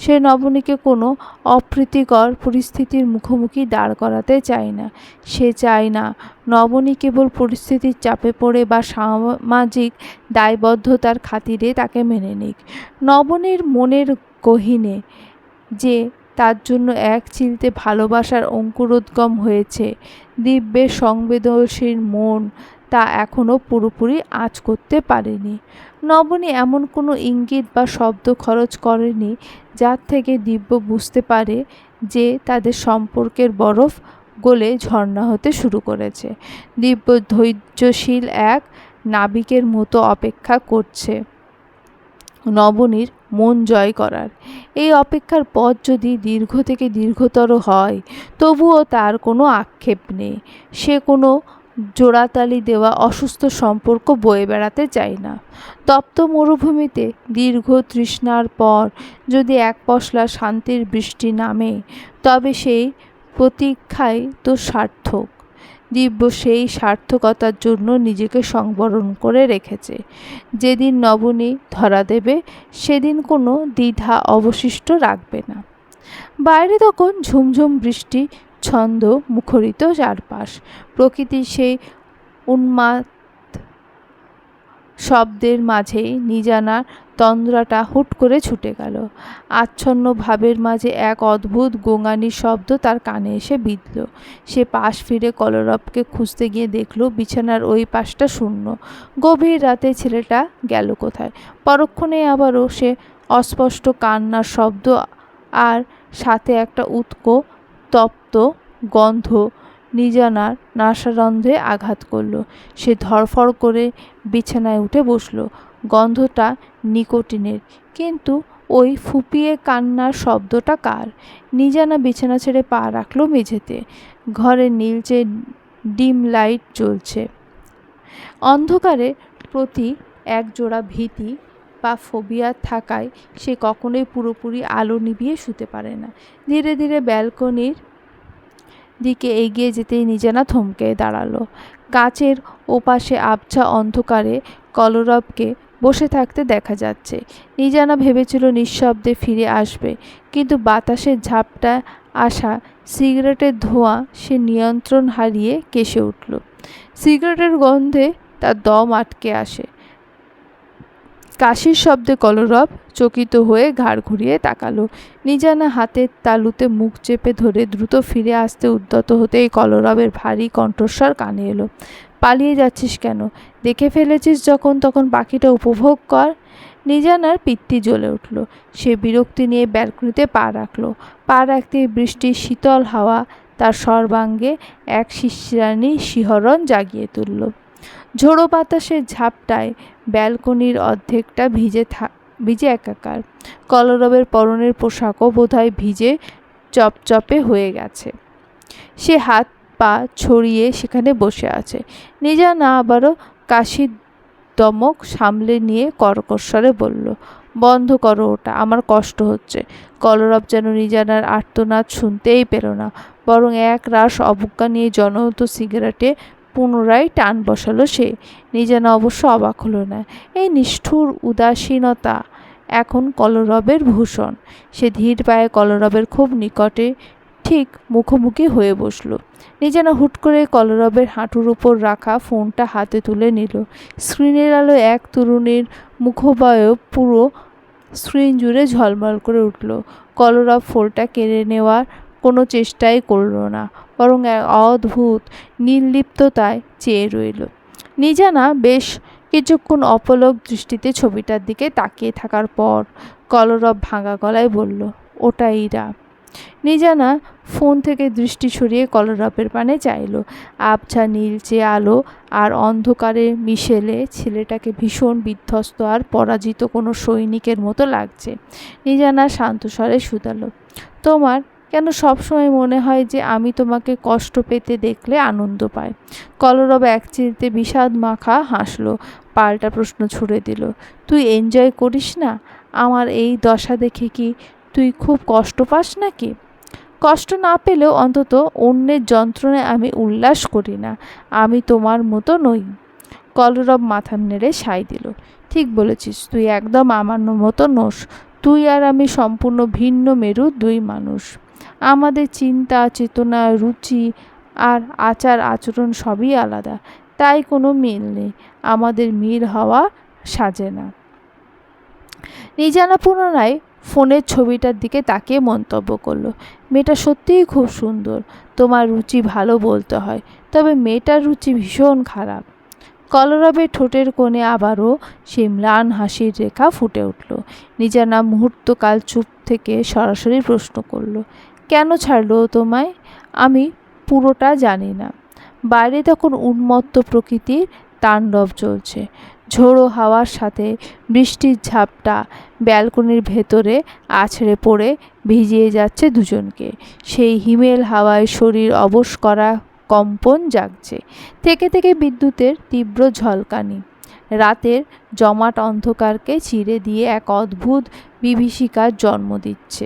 সে নবনীকে কোনো অপ্রীতিকর পরিস্থিতির মুখোমুখি দাঁড় করাতে চায় না। সে চায় না নবনী কেবল পরিস্থিতির চাপে পড়ে বা সামাজিক দায়বদ্ধতার খাতিরে তাকে মেনে নিক। নবনীর মনের গহীনে যে তার জন্য এক চিলতে ভালোবাসার অঙ্কুরোদ্গম হয়েছে, দিব্যের সংবেদনশীল মন তা এখনও পুরোপুরি আঁচ করতে পারেনি। নবনী এমন কোনো ইঙ্গিত বা শব্দ খরচ করেনি যার থেকে দিব্য বুঝতে পারে যে তাদের সম্পর্কের বরফ গলে ঝর্ণা হতে শুরু করেছে। দিব্য ধৈর্যশীল এক নাবিকের মতো অপেক্ষা করছে নবনীর মন জয় করার। এই অপেক্ষার পথ যদি দীর্ঘ থেকে দীর্ঘতর হয়, তবুও তার কোনো আক্ষেপ নেই। সে কোনো জোড়াতালি দেওয়া অসুস্থ সম্পর্ক বয়ে বেড়াতে চায় না। তপ্ত মরুভূমিতে দীর্ঘ তৃষ্ণার পর যদি এক পশলা শান্তির বৃষ্টি নামে, তবে সেই প্রতীক্ষাই তো সার্থক। দিব্য সেই সার্থকতার জন্য নিজেকে সংবরণ করে রেখেছে। যেদিন নবনী ধরা দেবে, সেদিন কোনো দ্বিধা অবশিষ্ট রাখবে না। বাইরে তখন ঝুমঝুম বৃষ্টি ছন্দ মুখরিত চারপাশ। প্রকৃতির সেই উন্মাদ শব্দের মাঝেই নিজানার তন্দ্রাটা হুট করে ছুটে গেল। আচ্ছন্ন ভাবের মাঝে এক অদ্ভুত গোঙানির শব্দ তার কানে এসে বিঁধল। সে পাশ ফিরে কলরবকে খুঁজতে গিয়ে দেখল বিছানার ওই পাশটা শূন্য। গভীর রাতে ছেলেটা গেল কোথায়? পরক্ষণে আবারও সে অস্পষ্ট কান্নার শব্দ, আর সাথে একটা তপ্ত গন্ধ নিজানার নাসারন্ধ্রে আঘাত করল। সে ধড়ফড় করে বিছানায় উঠে বসল। গন্ধটা নিকোটিনের, কিন্তু ওই ফুঁপিয়ে কান্নার শব্দটা কার? নিজানা বিছানা ছেড়ে পা রাখল মেঝেতে। ঘরে নীলচে ডিম লাইট জ্বলছে। অন্ধকারের প্রতি একজোড়া ভীতি বা ফোবিয়া থাকায় সে কখনোই পুরোপুরি আলো নিভিয়ে শুতে পারে না। ধীরে ধীরে ব্যালকনির দিকে এগিয়ে যেতেই নিজানা থমকে দাঁড়ালো। কাচের ওপাশে আবছা অন্ধকারে কলরবকে বসে থাকতে দেখা যাচ্ছে। নিজানা ভেবেছিল নিঃশব্দে ফিরে আসবে, কিন্তু বাতাসের ঝাপটা আসা সিগারেটের ধোঁয়া সে নিয়ন্ত্রণ হারিয়ে কেসে উঠল। সিগারেটের গন্ধে তার দম আটকে আসে। কাশির শব্দে কলরব চকিত হয়ে ঘাড় ঘুরিয়ে তাকালো। নিজানা হাতের তালুতে মুখ চেপে ধরে দ্রুত ফিরে আসতে উদ্যত হতেই কলরবের ভারী কণ্ঠস্বর কানে এলো। পালিয়ে যাচ্ছিস কেন? দেখে ফেলেছিস যখন, তখন বাকিটা উপভোগ কর। নিজানার পিত্তি জ্বলে উঠল। সে বিরক্তি নিয়ে ব্যালকনিতে পা রাখল। পা রাখতেই বৃষ্টির শীতল হাওয়া তার সর্বাঙ্গে এক শিশিরানি শিহরণ জাগিয়ে তুলল। ঝোড়ো বাতাসের ঝাপটায় ব্যালকনির অর্ধেকটা ভিজে একাকার। কলরবের পরনের পোশাকও বোধহয় ভিজে চপচপে হয়ে গেছে। সে হাত পা ছড়িয়ে সেখানে বসে আছে। নিজানা আবারও কাশির দমক সামলে নিয়ে কর্কশ্বরে বলল, বন্ধ করো ওটা, আমার কষ্ট হচ্ছে। কলরব যেন নিজানার আর্তনাদ শুনতেই পেল না, বরং এক রাশ অবজ্ঞা নিয়ে জনহত সিগারেটে পুনরায় টান বসালো সে। নিজানা অবশ্য অবাক হলো না। এই নিষ্ঠুর উদাসীনতা এখন কলরবের ভূষণ। সে ধীর পায়ে কলরবের খুব নিকটে ঠিক মুখোমুখি হয়ে বসল। নিজানা হুট করে কলরবের হাঁটুর উপর রাখা ফোনটা হাতে তুলে নিল। স্ক্রিনের আলো এক তরুণীর মুখবয়ব পুরো স্ক্রিন জুড়ে ঝলমল করে উঠল। কলরব ফোনটা কেড়ে নেওয়ার কোনো চেষ্টাই করল না, বরং এক অদ্ভুত নির্লিপ্ততায় চেয়ে রইল। নিজানা বেশ কিছুক্ষণ অপলক দৃষ্টিতে ছবিটার দিকে তাকিয়ে থাকার পর কলরব ভাঙা গলায় বলল, ওটা ইরা। নিজানা ফোন থেকে দৃষ্টি সরিয়ে কলরবের পানে চাইল। আবছা নীলচে আলো আর অন্ধকারে মিশেলে ছেলেটাকে ভীষণ বিধ্বস্ত আর পরাজিত কোনো সৈনিকের মতো লাগছে। নিজানা শান্ত স্বরে শুধালো, তোমার কেন সবসময় মনে হয় যে আমি তোমাকে কষ্ট পেতে দেখলে আনন্দ পাই? কলরব একচিলতে বিষাদ মাখা হাসল, পাল্টা প্রশ্ন ছুড়ে দিল, তুই এনজয় করিস না? আমার এই দশা দেখে কি তুই খুব কষ্ট পাস নাকি? কষ্ট না পেলেও অন্তত অন্যের যন্ত্রণায় আমি উল্লাস করি না। আমি তোমার মতো নই। কলরব মাথা নেড়ে সায় দিল, ঠিক বলেছিস, তুই একদম আমার মতো নোস। তুই আর আমি সম্পূর্ণ ভিন্ন মেরুর দুই মানুষ। আমাদের চিন্তা, চেতনা, রুচি আর আচার আচরণ সবই আলাদা, তাই কোনো মিল নেই। আমাদের মিল হওয়া সাজে না। নিজানা পুনরায় ফোনের ছবিটার দিকে তাকিয়ে মন্তব্য করলো, মেয়েটা সত্যিই খুব সুন্দর। তোমার রুচি ভালো বলতে হয়, তবে মেয়েটার রুচি ভীষণ খারাপ। কলরবের ঠোঁটের কোণে আবারও সেই ম্লান হাসির রেখা ফুটে উঠল। নিজানা মুহূর্তকাল চুপ থেকে সরাসরি প্রশ্ন করল, কেন ছাড়লো তোমায়? আমি পুরোটা জানি না। বাইরে তখন উন্মত্ত প্রকৃতির তাণ্ডব চলছে। ঝোড়ো হাওয়ার সাথে বৃষ্টির ঝাপটা ব্যালকনির ভেতরে আছড়ে পড়ে ভিজিয়ে যাচ্ছে দুজনকে। সেই হিমেল হাওয়ায় শরীর অবশ করা কম্পন জাগছে। থেকে থেকে বিদ্যুতের তীব্র ঝলকানি রাতের জমাট অন্ধকারকে চিরে দিয়ে এক অদ্ভুত বিভীষিকার জন্ম দিচ্ছে।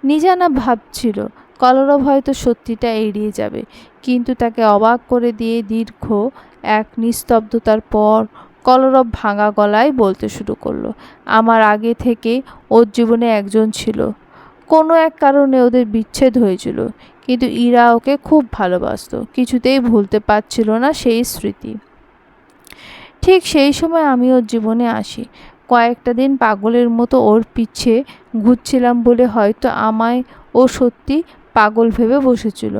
নিজানা ভাবছিল কলরব হয়তো সত্যিটা এড়িয়ে যাবে, কিন্তু তাকে অবাক করে দিয়ে দীর্ঘ এক নিস্তব্ধতার পর কলরব ভাঙা গলায় বলতে শুরু করলো, আমার আগে থেকে ওর জীবনে একজন ছিল। কোনো এক কারণে ওদের বিচ্ছেদ হয়েছিল, কিন্তু ইরা ওকে খুব ভালোবাসতো, কিছুতেই ভুলতে পারছিল না সেই স্মৃতি। ঠিক সেই সময় আমি ওর জীবনে আসি। কয়েকটা দিন পাগলের মতো ওর পিছে ঘুরছিলাম বলে হয়তো আমায় ও সত্যি পাগল ভেবে বসেছিল।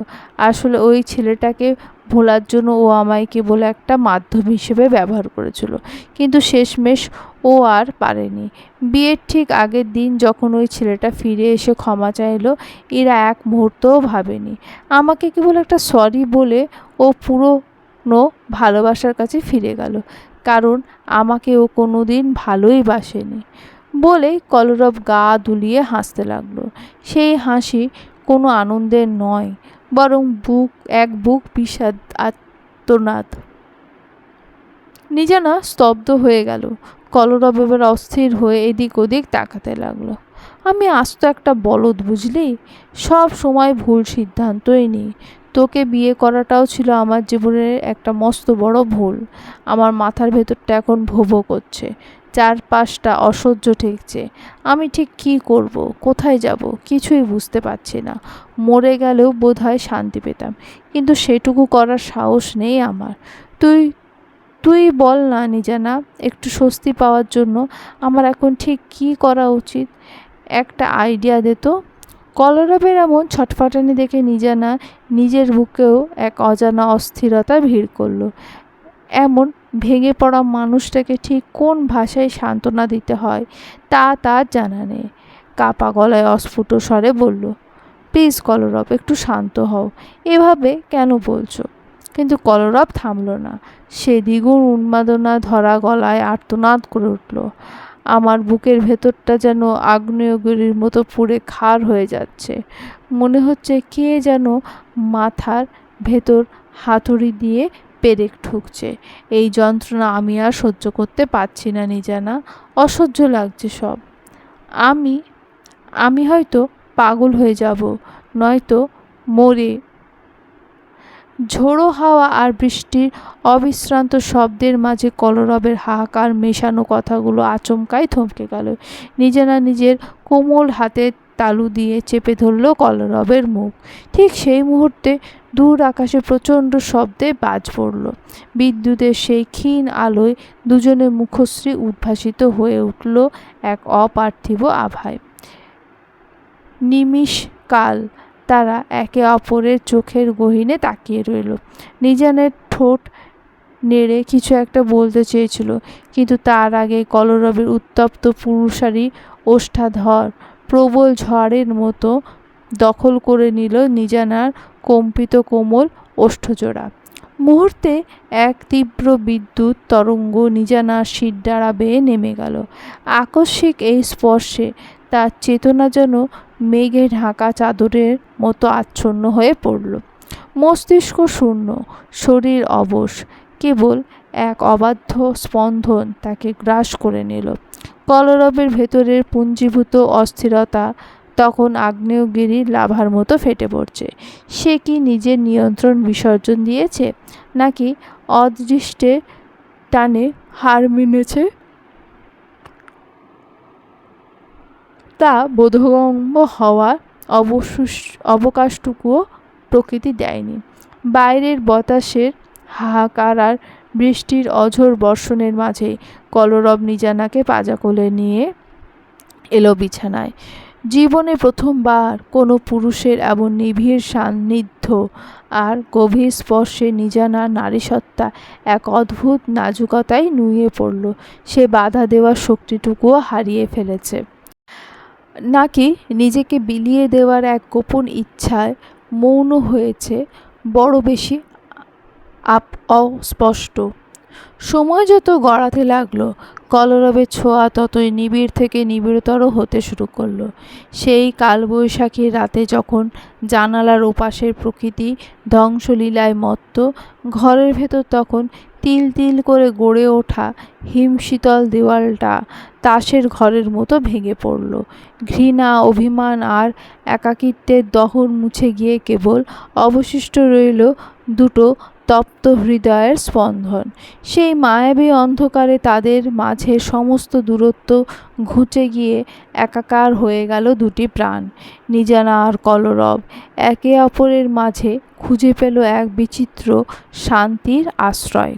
আসলে ওই ছেলেটাকে ভোলার জন্য ও আমায় কেবল একটা মাধ্যম হিসেবে ব্যবহার করেছিল, কিন্তু শেষমেশ ও আর পারেনি। বিয়ের ঠিক আগের দিন যখন ওই ছেলেটা ফিরে এসে ক্ষমা চাইলো, এরা এক মুহূর্তও ভাবেনি। আমাকে কেবল একটা সরি বলে ও পুরনো ভালোবাসার কাছে ফিরে গেল, কারণ আমাকে ও কোনো দিন ভালোই বাসেনি। বলেই কলরব গা দুলিয়ে হাসতে লাগলো। সেই হাসি কোনো আনন্দের নয়, বরং বুক বিষাদ আর্তনাদ। নিজানা স্তব্ধ হয়ে গেল। কলরব এবার অস্থির হয়ে এদিক ওদিক তাকাতে লাগলো। আমি আস্ত একটা বলদ, বুঝলি? সব সময় ভুল সিদ্ধান্তই নিই। তোকে বিয়ে করাটাও ছিল আমার জীবনের একটা মস্ত বড় ভুল। আমার মাথার ভেতরটা এখন ভো ভো করছে, চারপাশটা অসহ্য ঠেকছে। আমি ঠিক কী করব, কোথায় যাব, কিছুই বুঝতে পারছি না। মরে গেলেও বোধহয় শান্তি পেতাম, কিন্তু সেটুকু করার সাহস নেই আমার। তুই তুই বল না নিজানা, একটু স্বস্তি পাওয়ার জন্য আমার এখন ঠিক কী করা উচিত? একটা আইডিয়া দে তো। কলরবের এমন ছটফটানি দেখে নিজানা নিজের বুকেও এক অজানা অস্থিরতা ভিড় করল। এমন ভেঙে পড়া মানুষটাকে ঠিক কোন ভাষায় সান্ত্বনা দিতে হয় তা তার জানা নেই। কাপা গলায় অস্ফুট স্বরে বলল, প্লিজ কলরব, একটু শান্ত হও। এভাবে কেন বলছো? কিন্তু কলরব থামল না। সে দ্বিগুণ উন্মাদনা ধরা গলায় আর্তনাদ করে উঠল, আমার বুকের ভেতরটা যেন আগ্নেয়গিরির মতো পুড়ে খার হয়ে যাচ্ছে। মনে হচ্ছে কে যেন মাথার ভেতর হাতুড়ি দিয়ে পেরেক ঠুকছে। এই যন্ত্রণা আমি আর সহ্য করতে পারছি না নিজানা, অসহ্য লাগছে সব। আমি আমি হয়তো পাগল হয়ে যাব, নয়তো মরে। ঝোড়ো হাওয়া আর বৃষ্টির অবিশ্রান্ত শব্দের মাঝে কলরবের হাহাকার মেশানো কথাগুলো আচমকাই থমকে গেল। নিজানা নিজের কোমল হাতের তালু দিয়ে চেপে ধরল কলরবের মুখ। ঠিক সেই মুহূর্তে দূর আকাশে প্রচণ্ড শব্দে বাজ পড়ল। বিদ্যুতের সেই ক্ষীণ আলোয় দুজনের মুখশ্রী উদ্ভাসিত হয়ে উঠল এক অপার্থিব আভায়। নিমিষকাল তারা একে অপরের চোখের গহীনে তাকিয়ে রইল। নিজানের ঠোঁট নেড়ে কিছু একটা বলতে চেয়েছিল, কিন্তু তার আগে কলরবের উত্তপ্ত পুরুষালী ওষ্ঠাধর প্রবল ঝড়ের মতো দখল করে নিল নিজানার কম্পিত কোমল ওষ্ঠজোড়া। মুহূর্তে এক তীব্র বিদ্যুৎ তরঙ্গ নিজানার শিরদাঁড়া বেয়ে নেমে গেল। আকস্মিক এই স্পর্শে তার চেতনা যেন মেঘে ঢাকা চাদরের মতো আচ্ছন্ন হয়ে পড়ল। মস্তিষ্ক শূন্য, শরীর অবশ, কেবল এক অবাধ্য স্পন্দন তাকে গ্রাস করে নিল। কলরবের ভেতরের পুঞ্জীভূত অস্থিরতা তখন আগ্নেয়গিরির লাভার মতো ফেটে পড়ছে। সে কি নিজের নিয়ন্ত্রণ বিসর্জন দিয়েছে, নাকি অদৃষ্টের টানে হার মেনেছে? তা বোধগম্য হওয়ার অবকাশটুকুও প্রকৃতি দেয়নি। বাইরের বাতাসের হাহাকার আর বৃষ্টির অঝোর বর্ষণের মাঝে কলরব নিজানাকে পাজা কোলে নিয়ে এলো বিছানায়। জীবনে প্রথমবার কোনো পুরুষের এমন নিবিড় সান্নিধ্য আর গভীর স্পর্শে নিজানার নারীসত্তা এক অদ্ভুত নাজুকতায় নুয়ে পড়ল। সে বাধা দেওয়ার শক্তিটুকুও হারিয়ে ফেলেছে, নাকি নিজেকে বিলিয়ে দেওয়ার এক গোপন ইচ্ছায় মৌন হয়েছে, বড় বেশি অস্পষ্ট। সময় যত গড়াতে লাগলো, কলরবের ছোঁয়া ততই নিবিড় থেকে নিবিড়তর হতে শুরু করলো। সেই কালবৈশাখীর রাতে যখন জানালার ওপাশের প্রকৃতি ধ্বংসলীলায় মত্ত, ঘরের ভেতর তখন তিল তিল করে গড়ে ওঠা হিমশীতল দেওয়ালটা তাসের ঘরের মতো ভেঙে পড়ল। ঘৃণা, অভিমান আর একাকিত্বের দহন মুছে গিয়ে কেবল অবশিষ্ট রইল দুটো তপ্ত হৃদয়ের স্পন্দন। সেই মায়াবী অন্ধকারে তাদের মাঝে সমস্ত দূরত্ব ঘুচে গিয়ে একাকার হয়ে গেল দুটি প্রাণ। নিজানা আর কলরব একে অপরের মাঝে খুঁজে পেল এক বিচিত্র শান্তির আশ্রয়।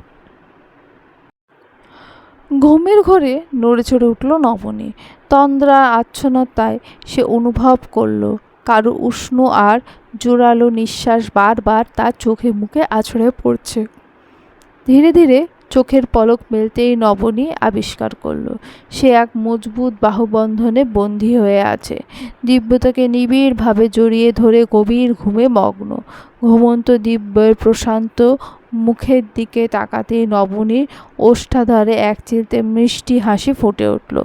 ঘুমের ঘরে নড়ে চড়ে উঠল নবনী। তন্দ্রা আচ্ছন্নতায় সে অনুভব করল কারো উষ্ণ আর জোরালো নিঃশ্বাস বারবার তার চোখে মুখে আছড়ে পড়ছে। ধীরে ধীরে চোখের পলক মেলতেই নবনী আবিষ্কার করল সে এক মজবুত বাহুবন্ধনে বন্দী হয়ে আছে। দিব্য তাকে নিবিড়ভাবে জড়িয়ে ধরে গভীর ঘুমে মগ্ন। ঘুমন্ত দিব্যের প্রশান্ত মুখের দিকে তাকাতেই নবনীর ওষ্ঠাধরে এক চিলতে মিষ্টি হাসি ফুটে উঠল।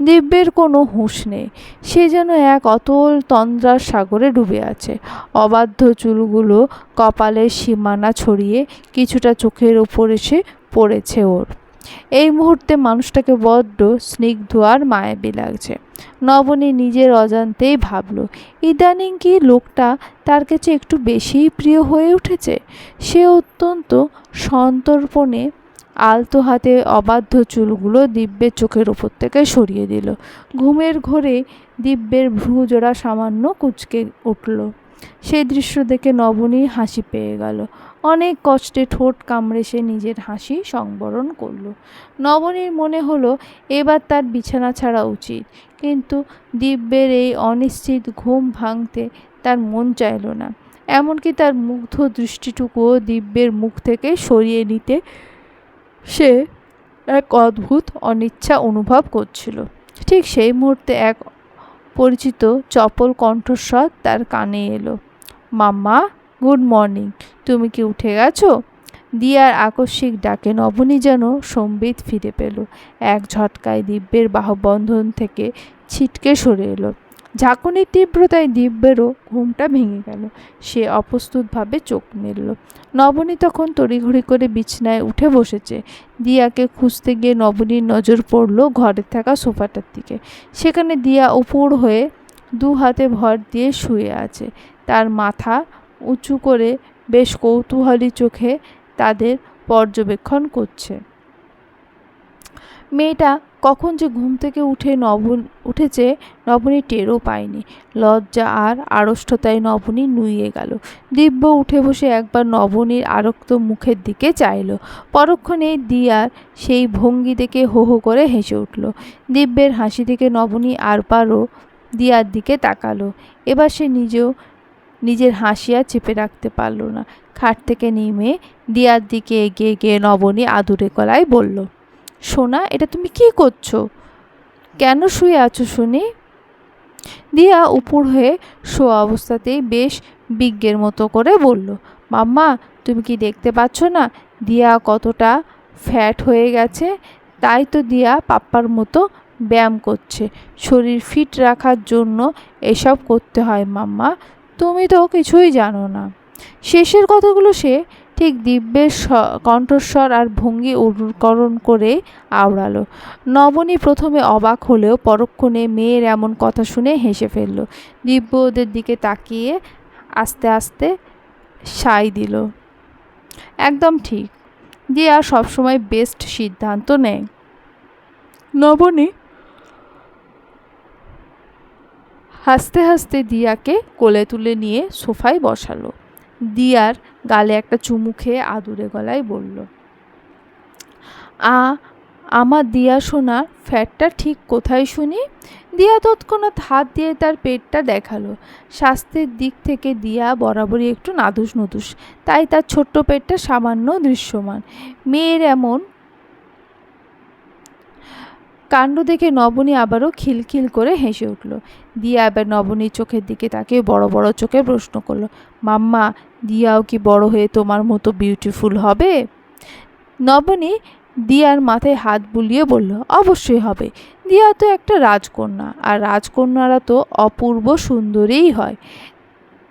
দিব্যের কোনো হুঁশ নেই, সে যেন এক অতল তন্দ্রার সাগরে ডুবে আছে। অবাধ্য চুলগুলো কপালের সীমানা ছড়িয়ে কিছুটা চোখের ওপর এসে পড়েছে ওর। এই মুহূর্তে মানুষটাকে বড্ড স্নিগ্ধ আর মায়াবী লাগছে। নবনী নিজের অজান্তেই ভাবল, ইদানিং কি লোকটা তার কাছে একটু বেশিই প্রিয় হয়ে উঠেছে। সে অত্যন্ত সন্তর্পণে আলতো হাতে অবাধ্য চুলগুলো দিব্যের চোখের ওপর থেকে সরিয়ে দিল। ঘুমের ঘোরে দিব্যের ভ্রুজোড়া সামান্য কুঁচকে উঠল। সেই দৃশ্য দেখে নবনীর হাসি পেয়ে গেল। অনেক কষ্টে ঠোঁট কামড়ে সে নিজের হাসি সংবরণ করল। নবনীর মনে হলো এবার তার বিছানা ছাড়া উচিত, কিন্তু দিব্যের এই অনিশ্চিত ঘুম ভাঙতে তার মন চাইল না। এমনকি তার মুগ্ধ দৃষ্টিটুকুও দিব্যের মুখ থেকে সরিয়ে নিতে সে এক অদ্ভুত অনিচ্ছা অনুভব করছিল। ঠিক সেই মুহূর্তে এক পরিচিত চপল কণ্ঠস্বর তার কানে এলো, মাম্মা, গুড মর্নিং, তুমি কি উঠে গেছো? দিয়ার আকস্মিক ডাকে নবনী যেন সম্বিত ফিরে পেল। এক ঝটকায় দিব্যের বাহুবন্ধন থেকে ছিটকে সরে এলো। ঝাঁকুনির তীব্রতায় দিব্যেরও ঘুমটা ভেঙে গেল। সে অপ্রস্তুতভাবে চোখ মেলল। নবনী তখন তড়িঘড়ি করে বিছানায় উঠে বসেছে। দিয়াকে খুঁজতে গিয়ে নবনীর নজর পড়ল ঘরে থাকা সোফাটার দিকে। সেখানে দিয়া উপর হয়ে দু হাতে ভর দিয়ে শুয়ে আছে। তার মাথা উঁচু করে বেশ কৌতূহলী চোখে তাদের পর্যবেক্ষণ করছে। মেয়েটা কখন যে ঘুম থেকে উঠেছে নবনী টেরও পায়নি। লজ্জা আর আড়ষ্টতায় নবনী নুইয়ে গেল। দিব্য উঠে বসে একবার নবনীর আরক্ত মুখের দিকে চাইল। পরক্ষণেই দিয়ার সেই ভঙ্গি দেখে হো হো করে হেসে উঠল। দিব্যের হাসি দেখে নবনী আরবারও দিয়ার দিকে তাকালো। এবার সে নিজের হাসি আর চেপে রাখতে পারল না। খাট থেকে নেমে দিয়ার দিকে এগিয়ে গিয়ে নবনী আদুরে গলায় বলল, সোনা, এটা তুমি কি করছো? কেন শুয়ে আছো শুনি? দিয়া উপর হয়ে শোয়া অবস্থাতেই বেশ বিজ্ঞের মতো করে বলল, মাম্মা, তুমি কি দেখতে পাচ্ছ না দিয়া কতটা ফ্যাট হয়ে গেছে? তাই তো দিয়া পাপ্পার মতো ব্যায়াম করছে। শরীর ফিট রাখার জন্য এসব করতে হয় মাম্মা, তুমি তো কিছুই জানো না। শেষের কথাগুলো সে ঠিক দিব্যের কণ্ঠস্বর আর ভঙ্গি অনুকরণ করে আওড়ালো। নবনী প্রথমে অবাক হলেও পরক্ষণে মেয়ের এমন কথা শুনে হেসে ফেলল। দিব্য ওদের দিকে তাকিয়ে আস্তে আস্তে সায় দিল, একদম ঠিক, দিয়া সবসময় বেস্ট সিদ্ধান্ত নেয়। নবনী হাসতে হাসতে দিয়াকে কোলে তুলে নিয়ে সোফায় বসালো। দিয়ার গালে একটা চুমু খেয়ে আদুরে গলায় বলল, আমার দিয়া সোনার ফ্যাটটা ঠিক কোথায় শুনি? দিয়া তৎক্ষণাৎ হাত দিয়ে তার পেটটা দেখালো। স্বাস্থ্যের দিক থেকে দিয়া বরাবরই একটু নাদুস নুদুস, তাই তার ছোট্ট পেটটা সামান্য দৃশ্যমান। মেয়ের এমন কাণ্ড দেখে নবনী আবারও খিলখিল করে হেসে উঠল। দিয়া এবার নবনীর চোখের দিকে তাকিয়ে বড় বড় চোখে প্রশ্ন করল, মাম্মা, দিয়াও কি বড় হয়ে তোমার মতো বিউটিফুল হবে? নবনী দিয়ার মাথায় হাত বুলিয়ে বলল, অবশ্যই হবে। দিয়া তো একটা রাজকন্যা, আর রাজকন্যারা তো অপূর্ব সুন্দরীই হয়।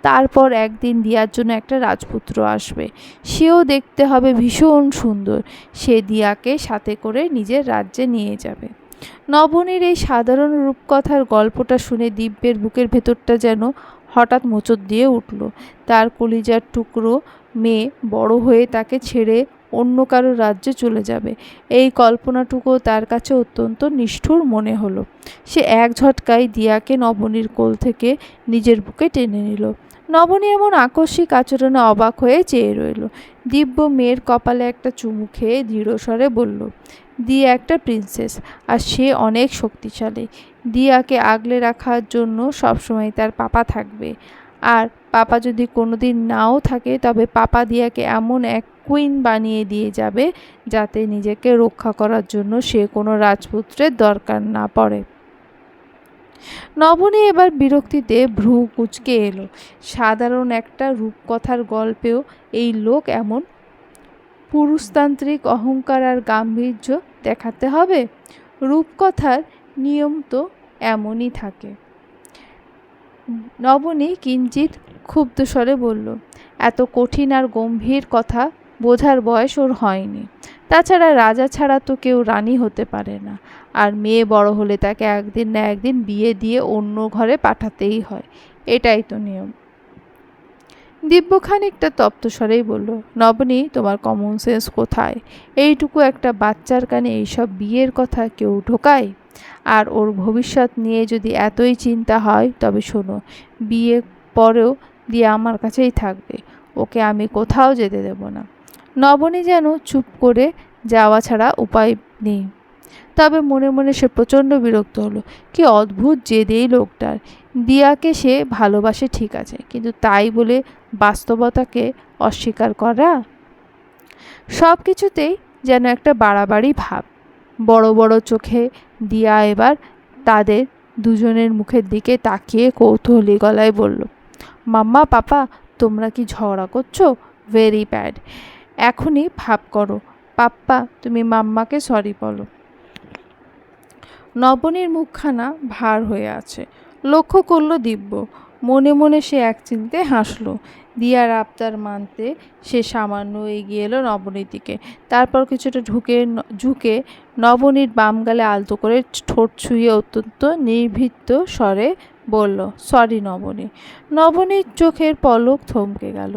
তারপর একদিন দিয়ার জন্য একটা রাজপুত্র আসবে, সেও দেখতে হবে ভীষণ সুন্দর। সে দিয়াকে সাথে করে নিজের রাজ্যে নিয়ে যাবে। নবনীর এই সাধারণ রূপকথার গল্পটা শুনে দিব্যের বুকের ভেতরটা যেন হঠাৎ মোচড় দিয়ে উঠল। তার কলিজার টুকরো মেয়ে বড় হয়ে তাকে ছেড়ে অন্য কারো রাজ্যে চলে যাবে, এই কল্পনাটুকুও তার কাছে অত্যন্ত নিষ্ঠুর মনে হলো। সে এক ঝটকায় দিয়াকে নবনীর কোল থেকে নিজের বুকে টেনে নিল। নবনী এমন আকস্মিক আচরণে অবাক হয়ে চেয়ে রইল। দিব্য মেয়ের কপালে একটা চুমু খেয়ে দৃঢ়স্বরে বলল, দিয়া একটা প্রিন্সেস, আর সে অনেক শক্তিশালী। দিয়াকে আগলে রাখার জন্য সবসময় তার পাপা থাকবে। আর পাপা যদি কোনোদিন নাও থাকে, তবে পাপা দিয়াকে এমন এক কুইন বানিয়ে দিয়ে যাবে যাতে নিজেকে রক্ষা করার জন্য সে কোনো রাজপুত্রের দরকার না পড়ে। নবনী এবার বিরক্তিতে ভ্রু কুঁচকে এলো। সাধারণ একটা রূপকথার গল্পেও এই লোক এমন পুরুষতান্ত্রিক অহংকার আর গাম্ভীর্য দেখাতে হবে? রূপকথার নিয়ম তো এমনই থাকে। নবনী কিঞ্চিৎ ক্ষুব্ধ স্বরে বলল, এত কঠিন আর গম্ভীর কথা বোঝার বয়স ওর হয়নি। তাছাড়া রাজা ছাড়া তো কেউ রানী হতে পারে না, আর মেয়ে বড় হলে তাকে একদিন না একদিন বিয়ে দিয়ে অন্য ঘরে পাঠাতেই হয়, এটাই তো নিয়ম। দিব্য খানিকটা তপ্ত স্বরেই বলল, নবনী, তোমার কমন সেন্স কোথায়? এইটুকু একটা বাচ্চার কানে এইসব বিয়ের কথা কেউ ঢোকায়? আর ওর ভবিষ্যৎ নিয়ে যদি এতই চিন্তা হয়, তবে শোনো, বিয়ে পরেও দিয়ে আমার কাছেই থাকবে, ওকে আমি কোথাও যেতে দেব না। নবনী যেন চুপ করে যাওয়া ছাড়া উপায় নেই। তবে মনে মনে সে প্রচণ্ড বিরক্ত হলো। কি অদ্ভুত জেদেই লোকটার। দিয়াকে সে ভালোবাসে ঠিক আছে, কিন্তু তাই বলে বাস্তবতাকে অস্বীকার করা? সব কিছুতেই যেন একটা বাড়াবাড়ি ভাব। বড় বড় চোখে দিয়া এবার তাদের দুজনের মুখের দিকে তাকিয়ে কৌতূহলী গলায় বলল, মাম্মা, পাপা, তোমরা কি ঝগড়া করছো? Very bad. এখনই ভাব করো। পাপ্পা, তুমি মাম্মাকে সরি বলো। নবনীর মুখখানা ভার হয়ে আছে, লক্ষ্য করল দিব্য। মনে মনে সে একচিলতে হাসল। দিয়ার আবদার মানতে সে সামান্য এগিয়ে এলো নবনীর দিকে। তারপর কিছুটা ঝুঁকে নবনীর বাম গালে আলতো করে ঠোঁট ছুঁয়ে অত্যন্ত নির্ভীত স্বরে বলল, সরি নবনী। নবনীর চোখের পলক থমকে গেল।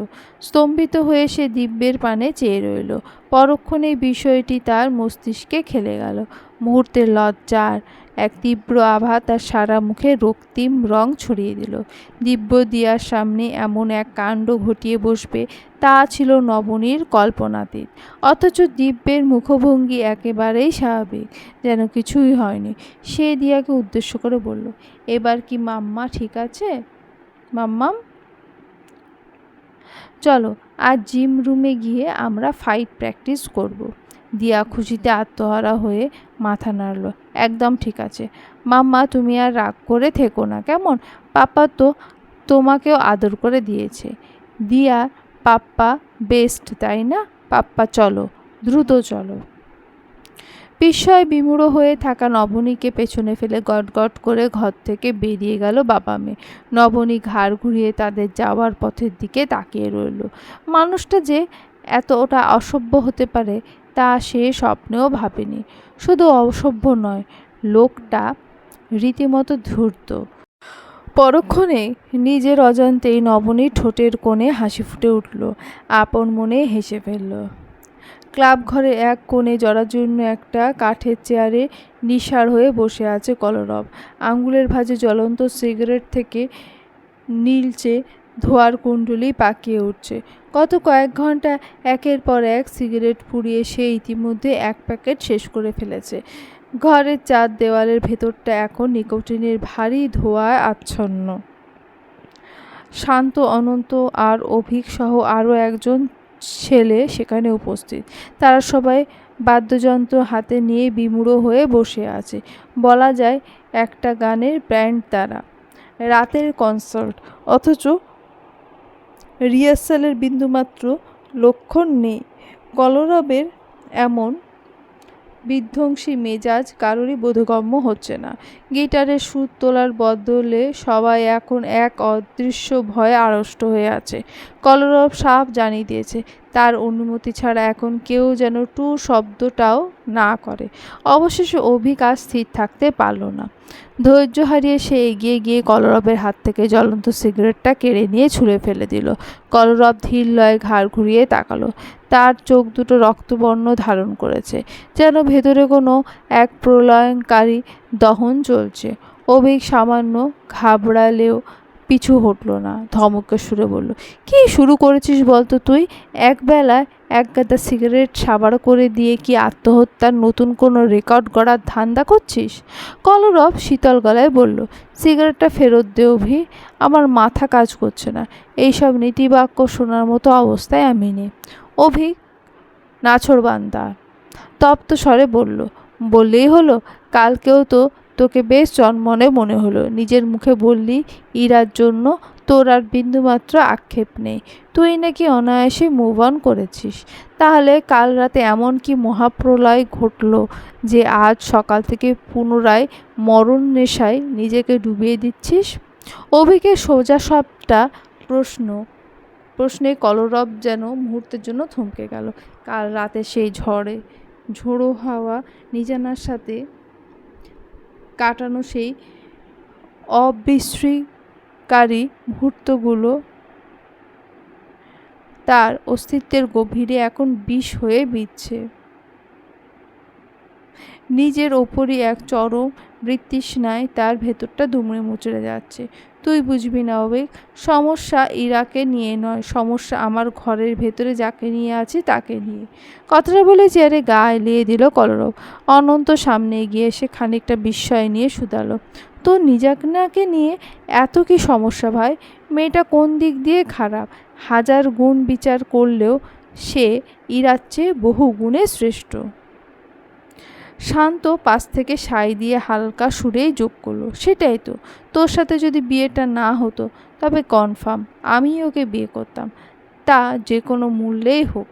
স্তম্ভিত হয়ে সে দিব্যের পানে চেয়ে রইল। পরক্ষণেই বিষয়টি তার মস্তিষ্কে খেলে গেল। মুহূর্তের লজ্জার এক তীব্র আভা তার সারা মুখে রক্তিম রং ছড়িয়ে দিল। দিব্য দিয়ার সামনে এমন এক কাণ্ড ঘটিয়ে বসবে তা ছিল নবনীর কল্পনাতীত। অথচ দিব্যের মুখভঙ্গি একেবারেই স্বাভাবিক, যেন কিছুই হয়নি। সে দিয়াকে উদ্দেশ্য করে বলল, এবার কি মাম্মা ঠিক আছে? মাম্মাম, চলো আজ জিম রুমে গিয়ে আমরা ফাইট প্র্যাকটিস করব। দিয়া খুশিতে আত্মহারা হয়ে মাথা নাড়ল। একদম ঠিক আছে মাম্মা, তুমি আর রাগ করে থেকো না কেমন? পাপ্পা তো তোমাকেও আদর করে দিয়েছে। দিয়া পাপ্পা বেস্ট, তাই না? পাপ্পা চলো, দ্রুত চলো। বিস্ময়ে বিমূঢ় হয়ে থাকা নবনীকে পেছনে ফেলে গটগট করে ঘর থেকে বেরিয়ে গেল বাবা মেয়ে। নবনী ঘাড় ঘুরিয়ে তাদের যাওয়ার পথের দিকে তাকিয়ে রইল। মানুষটা যে এতটা অসভ্য হতে পারে তা সে স্বপ্নেও ভাবেনি। শুধু অসভ্য নয়, লোকটা রীতিমতো ধূর্ত। পরক্ষণে নিজের অজান্তেই নবনীর ঠোঁটের কোণে হাসি ফুটে উঠল। আপন মনে হেসে ফেলল। ক্লাব ঘরে এক কোণে জরাজীর্ণ একটা কাঠের চেয়ারে নিঃসাড় হয়ে বসে আছে কলরব। আঙুলের ভাঁজে জ্বলন্ত সিগারেট থেকে নীলচে ধোঁয়ার কুণ্ডলী পাকিয়ে উঠছে। গত কয়েক ঘন্টা একের পর এক সিগারেট পুড়িয়ে সে ইতিমধ্যে এক প্যাকেট শেষ করে ফেলেছে। ঘরের চার দেওয়ালের ভেতরটা এখন নিকোটিনের ভারী ধোঁয়ায় আচ্ছন্ন। শান্ত, অনন্ত আর অভিক সহ আরও একজন ছেলে সেখানে উপস্থিত। তারা সবাই বাদ্যযন্ত্র হাতে নিয়ে বিমূঢ় হয়ে বসে আছে। বলা যায় একটা গানের ব্যান্ড তারা। রাতের কনসার্ট, অথচ রিহার্সালের বিন্দুমাত্র লক্ষণ নেই। কলরবের এমন বিধ্বংসী মেজাজ কারোরই বোধগম্য হচ্ছে না। গিটারের সুর তোলার বদলে সবাই এখন এক অদৃশ্য ভয়ে আড়ষ্ট হয়ে আছে। কলরব সাফ জানিয়ে দিয়েছে, তার অনুমতি ছাড়া এখন কেউ যেন টু শব্দটাও না করে। অবশেষে অভিক আর স্থির থাকতে পারল না। ধৈর্য হারিয়ে সে এগিয়ে গিয়ে কলরবের হাত থেকে জ্বলন্ত সিগারেটটা কেড়ে নিয়ে ছুঁড়ে ফেলে দিল। কলরব ধীর লয়ে ঘাড় ঘুরিয়ে তাকালো। তার চোখ দুটো রক্তবর্ণ ধারণ করেছে, যেন ভেতরে কোনো এক প্রলয়ঙ্কারী দহন চলছে। অভিক সামান্য ঘাবড়ালেও পিছু হটল না। ধমকে সুরে বলল, কি শুরু করেছিস বলতো তুই? একবেলায় এক গাদা সিগারেট সাবার করে দিয়ে কি আত্মহত্যার নতুন কোনো রেকর্ড গড়ার ধান্দা করছিস? কলরব শীতল গলায় বলল, সিগারেটটা ফেরত দে অভি, আমার মাথা কাজ করছে না। এইসব নীতিবাক্য শোনার মতো অবস্থায় আমি নেই। অভি নাছোড়বান্দা তপ্ত স্বরে বলল, বললেই হলো? কালকেও তো তোকে বেশ জন্মনে মনে হলো। নিজের মুখে বললি ইরার জন্য তোর আর বিন্দুমাত্র আক্ষেপ নেই। তুই নাকি অনায়াসে মুভ অন করেছিস। তাহলে কাল রাতে এমন কি মহাপ্রলয় ঘটল যে আজ সকাল থেকে পুনরায় মরণ নেশায় নিজেকে ডুবিয়ে দিচ্ছিস? অভিকের সোজা সবটা প্রশ্নে কলরব যেন মুহূর্তের জন্য থমকে গেল। কাল রাতে সেই ঝোড়ো হাওয়া নিজানার সাথে কাটানো সেই অবিশ্রীকারী মুহূর্তগুলো তার অস্তিত্বের গভীরে এখন বিষ হয়ে বিচ্ছে। নিজের ওপরই এক চরম বৃত্তৃষ্ণায় তার ভেতরটা দুমড়ে মুচড়ে যাচ্ছে। তুই বুঝবি না অবেগ, সমস্যা ইরাকে নিয়ে নয়, সমস্যা আমার ঘরের ভেতরে যাকে নিয়ে আছি তাকে নিয়ে। কথাটা বলে চেয়ারে গা এলিয়ে দিল কলরব। অনন্ত সামনে এগিয়ে এসে খানিকটা বিস্ময় নিয়ে শুধালো, তোর নিজনাকে নিয়ে এত কি সমস্যা ভাই? মেয়েটা কোন দিক দিয়ে খারাপ? হাজার গুণ বিচার করলেও সে ইরার চেয়ে বহু গুণে শ্রেষ্ঠ। শান্ত পাশ থেকে সাই দিয়ে হালকা সুরেই যোগ করলো, সেটাই তো, তোর সাথে যদি বিয়েটা না হতো তবে কনফার্ম আমি ওকে বিয়ে করতাম, তা যে কোনো মূল্যেই হোক।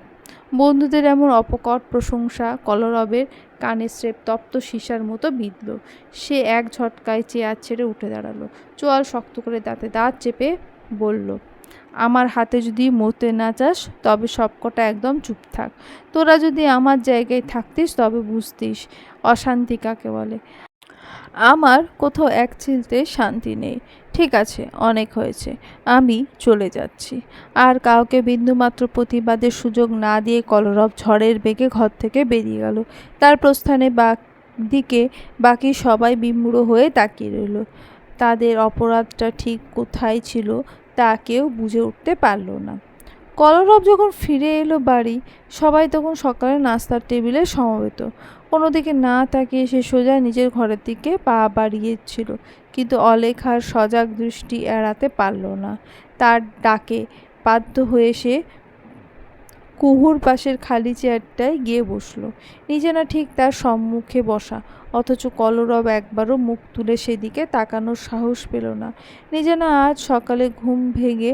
বন্ধুদের এমন অপকট প্রশংসা কলরবের কানে স্রেফ তপ্ত সীসার মতো বিঁধল। সে এক ঝটকায় চেয়ার ছেড়ে উঠে দাঁড়ালো। চোয়াল শক্ত করে দাঁতে দাঁত চেপে বলল, আমার হাতে যদি মরতে না চাস তবে সবকটা একদম চুপ থাক। তোরা যদি আমার জায়গায় থাকতিস তবে বুঝতিস অশান্তি কাকে বলে। আমার কোথাও এক চিলতে শান্তি নেই। ঠিক আছে, অনেক হয়েছে, আমি চলে যাচ্ছি। আর কাউকে বিন্দুমাত্র প্রতিবাদের সুযোগ না দিয়ে কলরব ঝড়ের বেগে ঘর থেকে বেরিয়ে গেল। তার প্রস্থানে দিকে বাকি সবাই বিমূঢ় হয়ে তাকিয়ে রইল। তাদের অপরাধটা ঠিক কোথায় ছিল তা কেউ বুঝে উঠতে পারল না। কলরব যখন ফিরে এলো বাড়ি, সবাই তখন সকালে নাস্তার টেবিলে সমবেত। কোনো দিকে না তাকিয়ে সে সোজা নিজের ঘরের দিকে পা বাড়িয়েছিল, কিন্তু অলেখার সজাগ দৃষ্টি এড়াতে পারল না। তার ডাকে বাধ্য হয়ে সে কুহুর পাশের খালি চেয়ারটায় গিয়ে বসল। নিজেনা ঠিক তার সম্মুখে বসা, অথচ কলরব একবারও মুখ তুলে সেদিকে তাকানোর সাহস পেল না। নিজেনা আজ সকালে ঘুম ভেঙে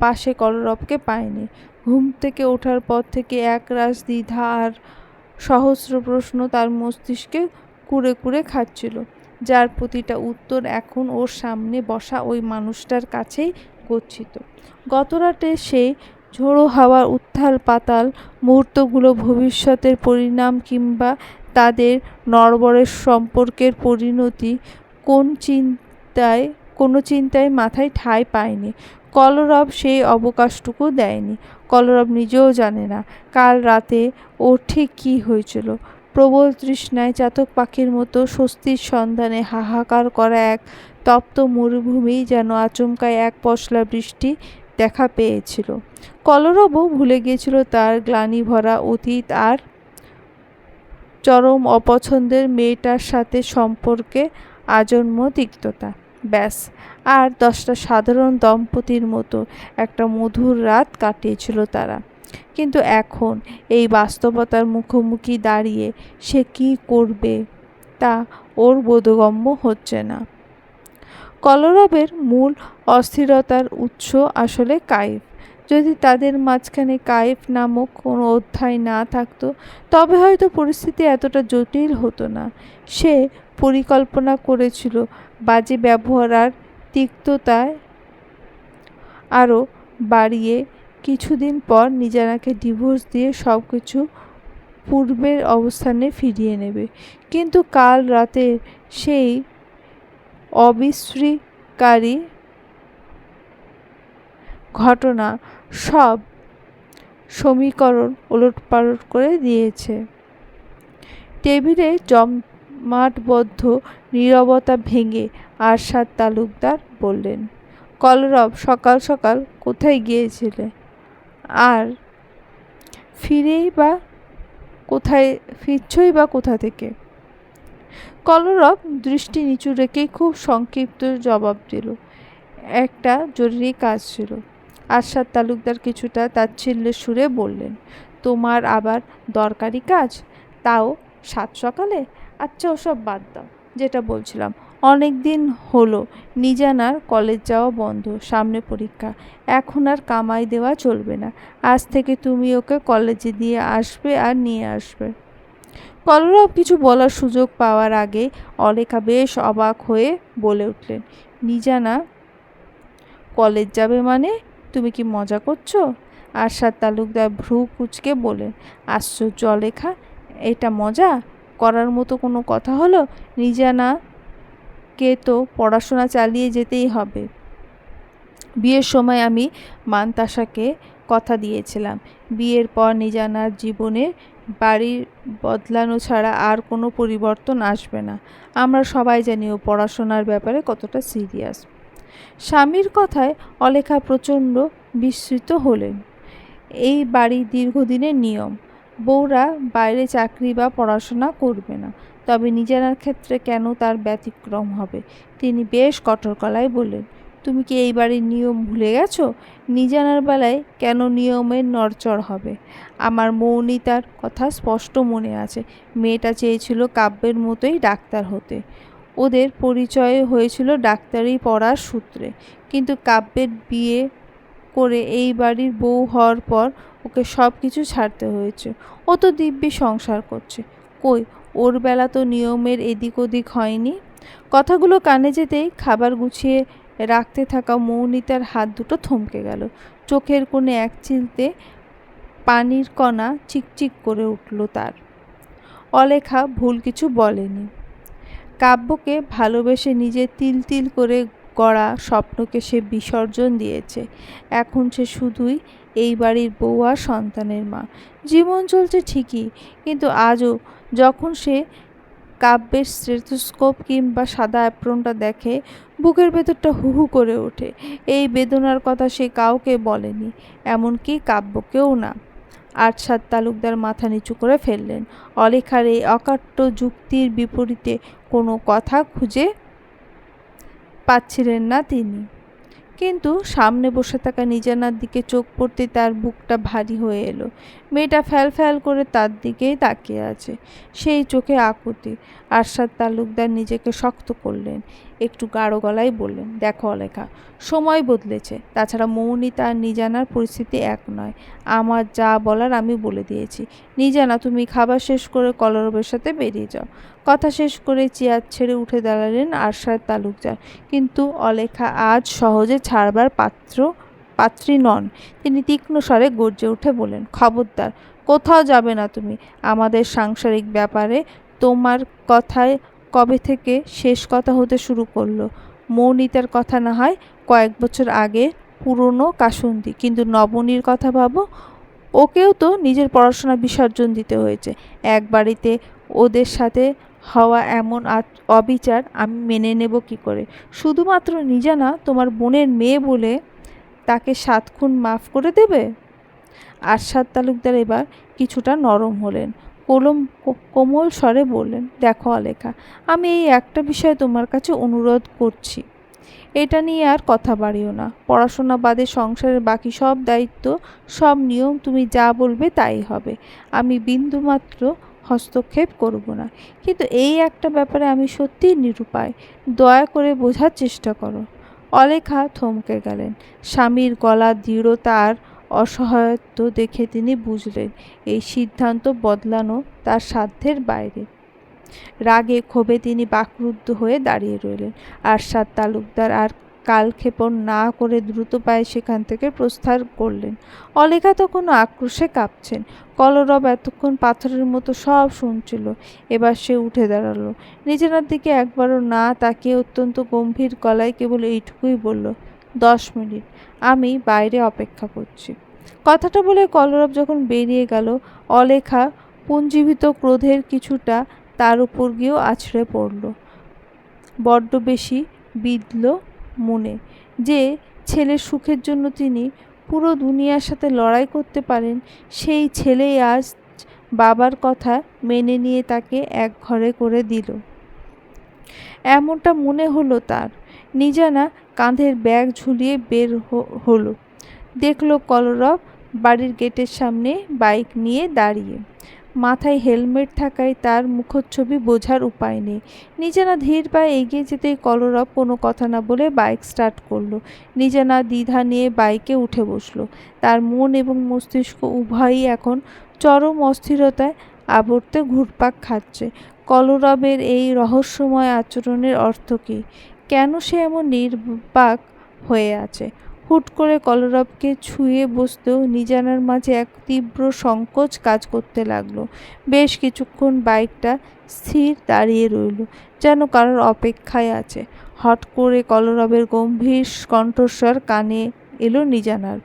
পাশে কলরবকে পায়নি। ঘুম থেকে ওঠার পর থেকে একরাশ দ্বিধা আর সহস্র প্রশ্ন তার মস্তিষ্কে কুরে কুরে খাচ্ছিল, যার প্রতিটা উত্তর এখন ওর সামনে বসা ওই মানুষটার কাছেই গচ্ছিত। গতরাতে সেই ঝোড়ো হাওয়ার উত্থাল পাতাল মুহূর্তগুলো ভবিষ্যতের পরিণাম কিংবা তাদের নড়বড়ের সম্পর্কের পরিণতি কোনো চিন্তায় মাথায় ঠাঁই পায়নি। কলরব সেই অবকাশটুকু দেয়নি। কলরব নিজেও জানে না কাল রাতে ওর ঠিক কী হয়েছিল। প্রবল তৃষ্ণায় চাতক পাখির মতো স্বস্তির সন্ধানে হাহাকার করা এক তপ্ত মরুভূমি যেন আচমকায় এক পশলা বৃষ্টি দেখা পেয়েছিল। কলরবও ভুলে গিয়েছিল তার গ্লানি ভরা অতীত আর চরম অপছন্দের মেয়েটার সাথে সম্পর্কে আজন্ম তিক্ততা। ব্যাস, আর 10টা সাধারণ দম্পতির মতো একটা মধুর রাত কাটিয়েছিল তারা। কিন্তু এখন এই বাস্তবতার মুখোমুখি দাঁড়িয়ে সে কী করবে তা ওর বোধগম্য হচ্ছে না। কলরবের মূল অস্থিরতার উৎস আসলে কাইফ। যদি তাদের মাঝখানে কাইফ নামক কোনো অধ্যায় না থাকতো, তবে হয়তো পরিস্থিতি এতটা জটিল হতো না। সে পরিকল্পনা করেছিল বাজে ব্যবহার আর তিক্ততায় আরও বাড়িয়ে কিছুদিন পর নিজেরাকে ডিভোর্স দিয়ে সব কিছু পূর্বের অবস্থানে ফিরিয়ে নেবে। কিন্তু কাল রাতের সেই অবিশ্রীকারী ঘটনা সব সমীকরণ ওলটপালট করে দিয়েছে। টেবিলে জমাটবদ্ধ নীরবতা ভেঙে আরশাদ তালুকদার বললেন, কলরব, সকাল সকাল কোথায় গিয়েছিলে? আর ফিরছই বা কোথা থেকে? কলরব দৃষ্টি নিচু রেখেই খুব সংক্ষিপ্ত জবাব দিল, একটা জরুরি কাজ ছিল। আরশাদ তালুকদার কিছুটা তাচ্ছিল্যের সুরে বললেন, তোমার আবার দরকারি কাজ, তাও সাত সকালে? আচ্ছা, ওসব বাদ দাও। যেটা বলছিলাম, অনেক দিন হলো নিজানার কলেজ যাওয়া বন্ধ, সামনে পরীক্ষা। এখন আর কামাই দেওয়া চলবে না। আজ থেকে তুমি ওকে কলেজে দিয়ে আসবে আর নিয়ে আসবে। কলরব কিছু বলার সুযোগ পাওয়ার আগে অলেখা বেশ অবাক হয়ে বলে উঠলেন, নিজানা কলেজ যাবে মানে? তুমি কি মজা করছো? আরশাদ তালুকদার ভ্রু কুঁচকে বলেন, আশ্চর্য অলেখা, এটা মজা করার মতো কোনো কথা হলো? নিজানাকে তো পড়াশোনা চালিয়ে যেতেই হবে। বিয়ের সময় আমি মান্তাসাকে কথা দিয়েছিলাম, বিয়ের পর নিজানার জীবনের বাড়ির বদলানো ছাড়া আর কোনো পরিবর্তন আসবে না। আমরা সবাই জানি ও পড়াশোনার ব্যাপারে কতটা সিরিয়াস। স্বামীর কথায় অলেখা প্রচণ্ড বিস্মিত হলেন। এই বাড়ির দীর্ঘদিনের নিয়ম, বউরা বাইরে চাকরি বা পড়াশোনা করবে না। তবে নিজানার ক্ষেত্রে কেন তার ব্যতিক্রম হবে? তিনি বেশ কঠোর গলায় বললেন, তুমি কি এই বাড়ির নিয়ম ভুলে গেছো? নিজানার বেলায় কেন নিয়মের নড়চড় হবে? আমার মৌনিতার কথা স্পষ্ট মনে আছে। মেয়েটা চেয়েছিল কাব্যের মতোই ডাক্তার হতে। ওদের পরিচয় হয়েছিল ডাক্তারি পড়ার সূত্রে। কিন্তু কাব্যের বিয়ে করে এই বাড়ির বউ হওয়ার পর ওকে সব কিছু ছাড়তে হয়েছে। ও তো দিব্যি সংসার করছে। কই, ওর বেলা তো নিয়মের এদিক ওদিক হয়নি। কথাগুলো কানে যেতেই খাবার গুছিয়ে রাখতে থাকা মৌনিতার হাত দুটো থমকে গেল। চোখের কোণে এক চিলতে পানির কণা চিকচিক করে উঠল তার। অলেখা ভুল কিছু বলেনি। কাব্যকে ভালোবেসে নিজের তিল তিল করে গড়া স্বপ্নকে সে বিসর্জন দিয়েছে। এখন সে শুধুই এই বাড়ির বউ আর সন্তানের মা। জীবন চলছে ঠিকই, কিন্তু আজও যখন সে কাব্যের স্টেথোস্কোপ কিংবা সাদা অ্যাপ্রনটা দেখে, বুকের ভেতরটা হু হু করে ওঠে। এই বেদনার কথা সে কাউকে বলেনি, এমনকি কাব্যকেও না। আরশাদ তালুকদার মাথা নিচু করে ফেললেন। অলেখার এই অকাট্য যুক্তির বিপরীতে কোনো কথা খুঁজে পাচ্ছিলেন না তিনি। কিন্তু সামনে বসে থাকা নিজানার দিকে চোখ পড়তেই তার বুকটা ভারী হয়ে এলো। মেয়েটা ফ্যাল ফ্যাল করে তার দিকেই তাকিয়ে আছে, সেই চোখে আকুতি। আরশাদ তালুকদার নিজেকে শক্ত করলেন, একটু গাঢ় গলায় বললেন, দেখো অলেখা, সময় বদলেছে। তাছাড়া মৌমিতা আর নিজানার পরিস্থিতি এক নয়। আমার যা বলার আমি বলে দিয়েছি। নিজানা, তুমি খাবার শেষ করে কলরবের সাথে বেরিয়ে যাও। কথা শেষ করে চেয়ার ছেড়ে উঠে দাঁড়ালেন আরশাদ তালুকদার। কিন্তু অলেখা আজ সহজে ছাড়বার পাত্রী নন। তিনি তীক্ষ্ণ স্বরে গর্জে উঠে বললেন, খবরদার, কোথাও যাবে না তুমি। আমাদের সাংসারিক ব্যাপারে তোমার কথায় কবে থেকে শেষ কথা হতে শুরু করলো? মৌমিতার কথা না হয় কয়েক বছর আগে পুরনো কাসুন্দি, কিন্তু নবনীর কথা ভাবো। ওকেও তো নিজের পড়াশোনা বিসর্জন দিতে হয়েছে। এক বাড়িতে ওদের সাথে হওয়া এমন অবিচার আমি মেনে নেব কি করে? শুধুমাত্র নিজানা তোমার বোনের মেয়ে বলে তাকে 7 খুন মাফ করে দেবে? আরশাদ তালুকদার এবার কিছুটা নরম হলেন, কোমল স্বরে বললেন, দেখো অলেখা, আমি এই একটা বিষয়ে তোমার কাছে অনুরোধ করছি। এটা নিয়ে আর কথা বাড়িও না। পড়াশোনা বাদে সংসারের বাকি সব দায়িত্ব, সব নিয়ম তুমি যা বলবে তাই হবে। আমি বিন্দুমাত্র হস্তক্ষেপ করব না। কিন্তু এই একটা ব্যাপারে আমি সত্যিই নিরুপায়। দয়া করে বোঝার চেষ্টা করো। অলেখা থমকে গেলেন। স্বামীর গলা দৃঢ়তা আর অসহায়ত্ব দেখে তিনি বুঝলেন এই সিদ্ধান্ত বদলানো তার সাধ্যের বাইরে। রাগে ক্ষোভে তিনি বাকরুদ্ধ হয়ে দাঁড়িয়ে রইলেন। আরশাদ তালুকদার আর কালক্ষেপণ না করে দ্রুত পায়ে সেখান থেকে প্রস্থান করলেন। অলেখা তখনও আক্রোশে কাঁপছেন। কলরব এতক্ষণ পাথরের মতো সব শুনছিল। এবার সে উঠে দাঁড়ালো। নিজের দিকে একবারও না তাকিয়ে অত্যন্ত গম্ভীর গলায় কেবল এইটুকুই বলল, 10 মিনিট, আমি বাইরে অপেক্ষা করছি। কথাটা বলে কলরব যখন বেরিয়ে গেল, অলেখা পুঞ্জীভূত ক্রোধের কিছুটা তার উপর গিয়েও আছড়ে পড়ল। বড্ড বেশি বিঁধল মনে যে ছেলের সুখের জন্য তিনি পুরো দুনিয়ার সাথে লড়াই করতে পারেন। সেই ছেলেই আজ বাবার কথা মেনে নিয়ে তাকে এক ঘরে করে দিল। এমনটা মনে হলো তার। নিজানা কাঁধের ব্যাগ ঝুলিয়ে বের হলো। দেখলো কলরব বাড়ির গেটের সামনে বাইক নিয়ে দাঁড়িয়ে। মাথায় হেলমেট থাকায় তার মুখচ্ছবি বোঝার উপায় নেই। নিজানা ধীর পায়ে এগিয়ে যেতেই কলরব কোনো কথা না বলে বাইক স্টার্ট করলো। নিজানা দ্বিধা নিয়ে বাইকে উঠে বসলো। তার মন এবং মস্তিষ্ক উভয়ই এখন চরম অস্থিরতায় আবর্তে ঘুরপাক খাচ্ছে। কলরবের এই রহস্যময় আচরণের অর্থ কী? কেন সে এমন নির্বাক হয়ে আছে? হুট করে কলরবকে ছুঁয়ে বসতেও নিজানার মাঝে এক তীব্র সংকোচ কাজ করতে লাগলো। বেশ কিছুক্ষণ বাইকটা স্থির দাঁড়িয়ে রইল, যেন কারোর অপেক্ষায় আছে। হঠাৎ করে কলরবের গম্ভীর কণ্ঠস্বর কানে এলো নিজানার,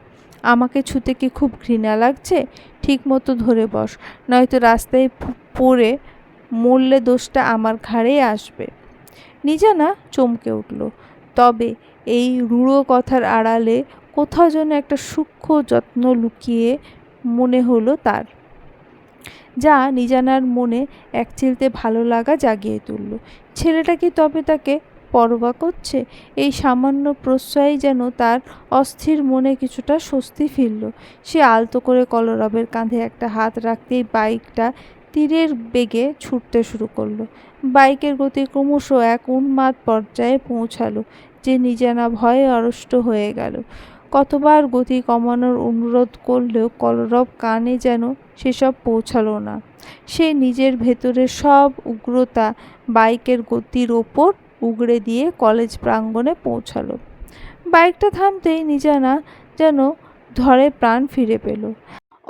আমাকে ছুঁতে কি খুব ঘৃণা লাগছে? ঠিক মতো ধরে বস, নয়তো রাস্তায় পড়ে মরলে দোষটা আমার ঘাড়েই আসবে। নিজানা চমকে উঠল। তবে এই রূঢ় কথার আড়ালে কোথাও যেন একটা সূক্ষ্ম যত্ন লুকিয়ে মনে হলো তার, যা নিজানার মনে একচিলতে ভালো লাগা জাগিয়ে তুলল। ছেলেটা কি তবে তাকে পরোয়া করছে? এই সামান্য প্রশ্রয় যেন তার অস্থির মনে কিছুটা স্বস্তি ফিরল। সে আলতো করে কলরবের কাঁধে একটা হাত রাখতেই বাইকটা তীরের বেগে ছুটতে শুরু করলো। বাইকের গতি ক্রমশ এক উন্মাদ পর্যায়ে পৌঁছালো যে নিজানা ভয়ে আড়ষ্ট হয়ে গেল। কতবার গতি কমানোর অনুরোধ করলেও কলরব কানে যেন সেসব পৌঁছালো না। সে নিজের ভেতরের সব উগ্রতা বাইকের গতির ওপর উগড়ে দিয়ে কলেজ প্রাঙ্গণে পৌঁছালো। বাইকটা থামতেই নিজানা যেন ধরে প্রাণ ফিরে পেল।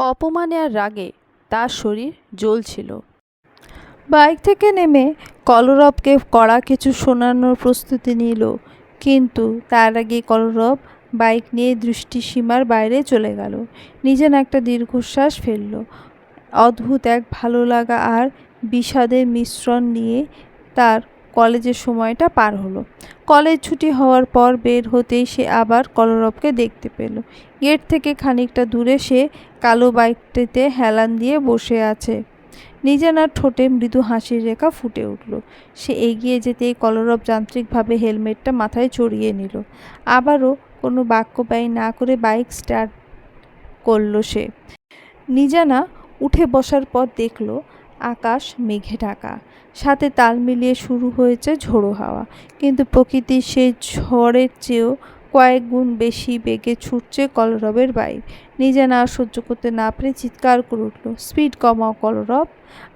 অপমানে আর রাগে তার শরীর জ্বলছিল। বাইক থেকে নেমে কলরবকে কড়া কিছু শোনানোর প্রস্তুতি নিল, কিন্তু তার আগে কলরব বাইক নিয়ে দৃষ্টিসীমার বাইরে চলে গেল। নিজেন একটা দীর্ঘশ্বাস ফেলল। অদ্ভুত এক ভালো লাগা আর বিষাদের মিশ্রণ নিয়ে তার কলেজের সময়টা পার হলো। কলেজ ছুটি হওয়ার পর বের হতেই সে আবার কলরবকে দেখতে পেল। গেট থেকে খানিকটা দূরে সে কালো বাইকটিতে হেলান দিয়ে বসে আছে। নিজেনার ঠোঁটে মৃদু হাসির রেখা ফুটে উঠল। সে এগিয়ে যেতেই কলরব যান্ত্রিকভাবে হেলমেটটা মাথায় চড়িয়ে নিল। আবারও কোনো বাক্য ব্যয় না করে বাইক স্টার্ট করল সে। নিজেনা উঠে বসার পর দেখল আকাশ মেঘে ঢাকা, সাথে তাল মিলিয়ে শুরু হয়েছে ঝোড়ো হাওয়া, কিন্তু প্রকৃতির সেই ঝড়ের চেয়েও কয়েক গুণ বেশি বেগে ছুটছে কলরবের বাইক। নিজেনা আর সহ্য করতে না পেরে চিৎকার করে উঠল, স্পিড কমাও কলরব,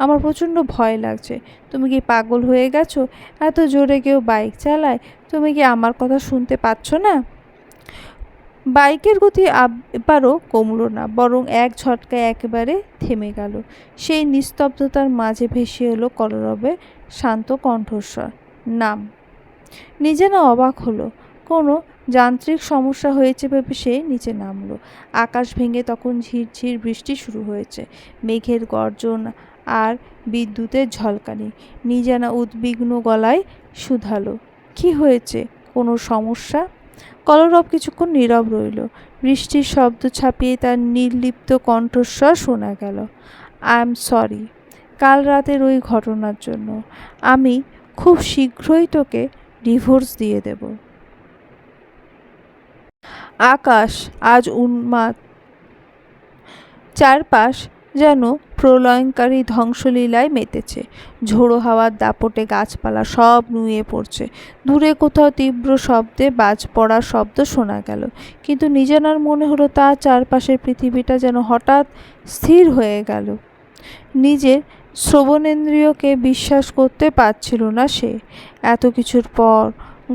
আমার প্রচণ্ড ভয় লাগছে। তুমি কি পাগল হয়ে গেছো? এত জোরে কেউ বাইক চালায়? তুমি কি আমার কথা শুনতে পাচ্ছ না? বাইকের গতি এবারও কমল না, বরং এক ঝটকায় একেবারে থেমে গেল। সেই নিস্তব্ধতার মাঝে ভেসে এলো কলরবের শান্ত কণ্ঠস্বর, নাম। নিজে না অবাক হলো। কোনো যান্ত্রিক সমস্যা হয়েছে ভেবে সে নিচে নামলো। আকাশ ভেঙে তখন ঝিরঝির বৃষ্টি শুরু হয়েছে। মেঘের গর্জন আর বিদ্যুতের ঝলকানি। নিজেনা উদ্বিগ্ন গলায় শুধালো, কি হয়েছে? কোনো সমস্যা? কলরব কিছুক্ষণ নীরব রইল। বৃষ্টির শব্দ ছাপিয়ে তার নির্লিপ্ত কণ্ঠস্বর শোনা গেল, আই এম সরি কাল রাতের ওই ঘটনার জন্য। আমি খুব শীঘ্রই তোকে ডিভোর্স দিয়ে দেব। আকাশ আজ উন্মাদ, চারপাশ যেন প্রলয়ঙ্কারী ধ্বংসলীলায় মেতেছে। ঝোড়ো হাওয়ার দাপটে গাছপালা সব নুয়ে পড়ছে। দূরে কোথাও তীব্র শব্দে বাজ পড়ার শব্দ শোনা গেল, কিন্তু নিজেনার মনে হলো তার চারপাশের পৃথিবীটা যেন হঠাৎ স্থির হয়ে গেল। নিজের শ্রবণেন্দ্রিয়কে বিশ্বাস করতে পারছিল না সে। এত কিছুর পর,